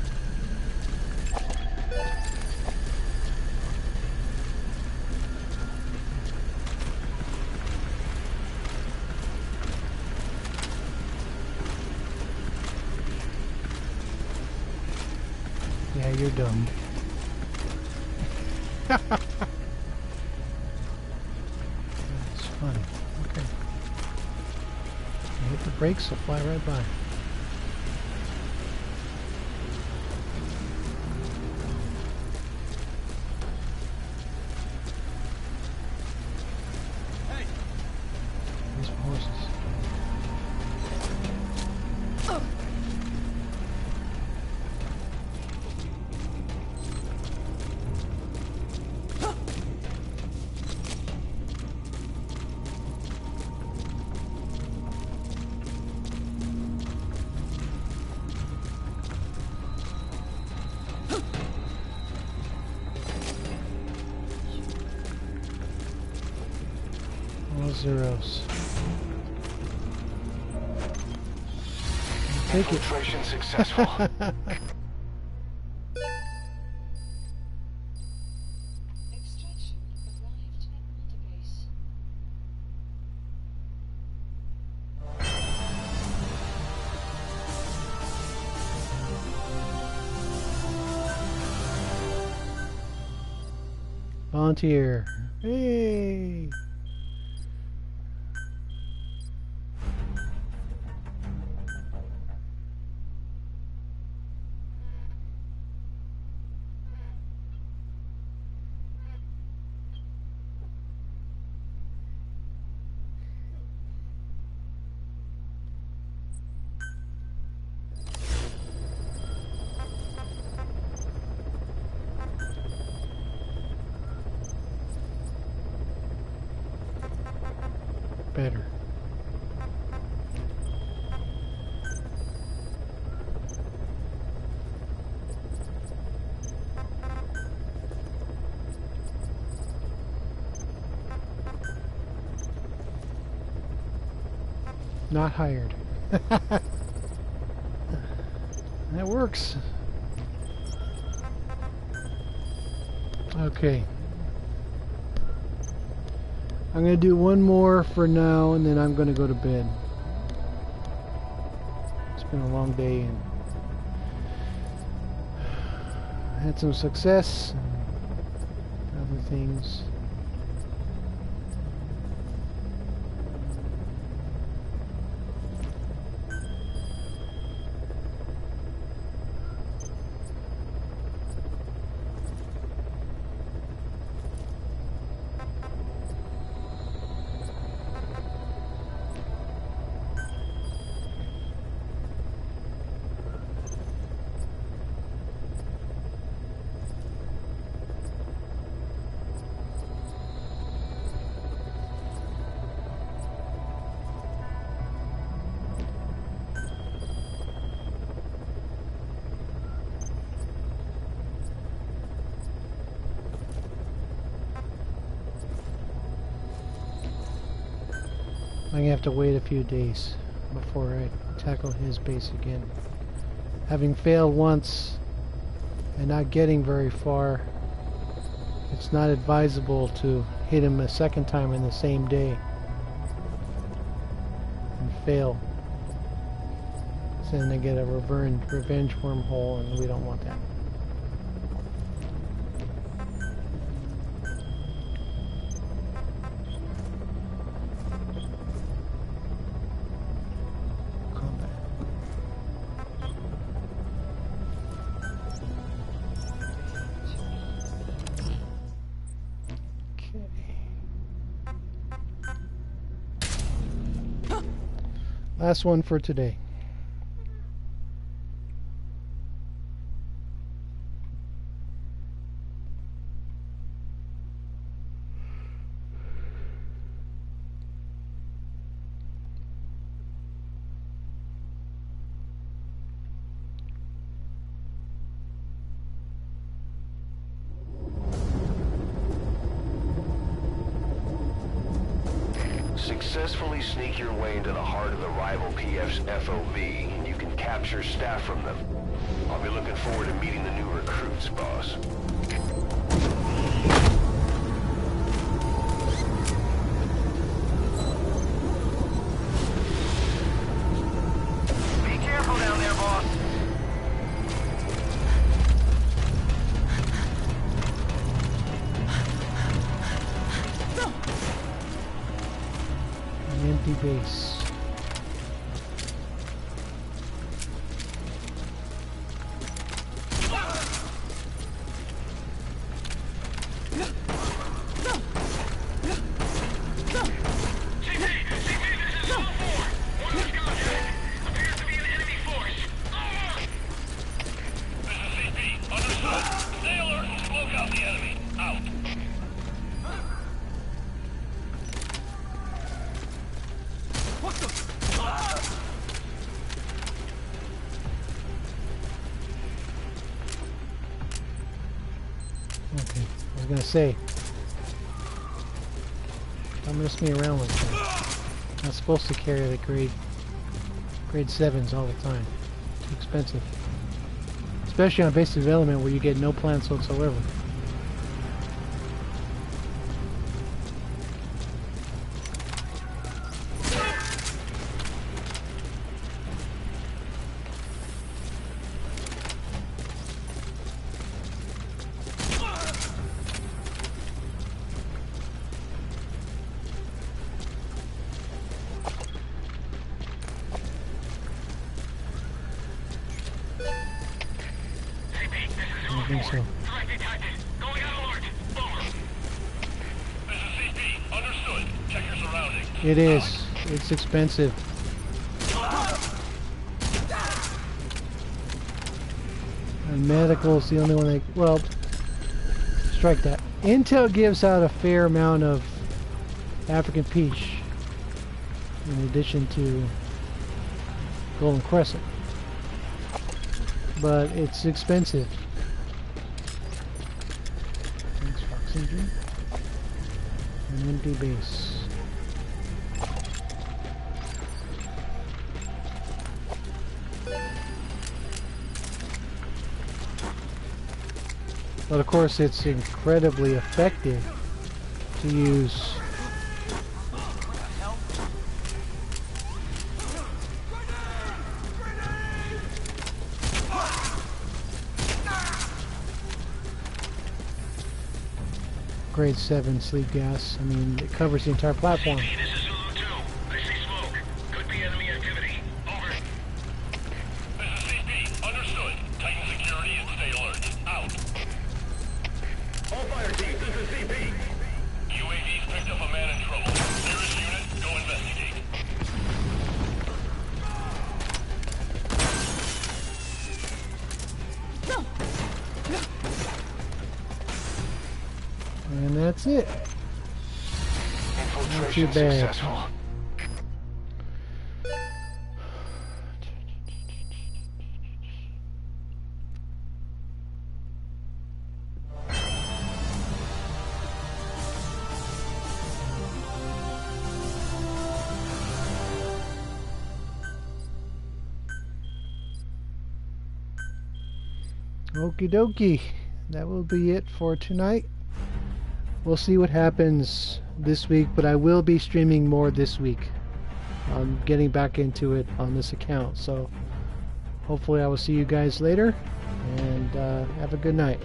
Yeah, you're dumb. That's funny. Okay. You hit the brakes, they'll fly right by. These horses. zeros. Take it. Infiltration successful. Extraction arrived at Mother Base. Volunteer. Hey. Better. Not hired. That works. Okay. I'm going to do one more for now, and then I'm going to go to bed. It's been a long day, and had some success and other things. I'm gonna have to wait a few days before I tackle his base again. Having failed once and not getting very far, it's not advisable to hit him a second time in the same day and fail. So then they get a revenge wormhole, and we don't want that. Last one for today. Successfully sneak your way into the heart of the rival PF's FOB, and you can capture staff from them. I'll be looking forward to meeting the new recruits, boss. Be careful down there, boss. An empty base. Okay, I was gonna say, I'm Don't mess me around like that. I'm not supposed to carry the grade 7s all the time. Too expensive. Especially on base development where you get no plants whatsoever. I think so. Threat detected. Going on alert. Over. This is CP. Understood. Check your surroundings. It is. It's expensive. And medical's the only one they... Well, strike that. Intel gives out a fair amount of African peach in addition to Golden Crescent. But it's expensive. Thanks, Fox Engine. An empty base. But of course it's incredibly effective to use grade 7 sleep gas. I mean, it covers the entire platform. CP, this is Zulu 2. I see smoke. Could be enemy activity. Over. This is CP. Understood. Tighten security and stay alert. Out. All fire teams, this is CP. UAV's picked up a man in trouble. Nearest unit, go investigate. And that's it. Not too Infiltration bad. successful. Okie dokie. That will be it for tonight. We'll see what happens this week, but I will be streaming more this week. I'm getting back into it on this account, so hopefully I will see you guys later, and have a good night.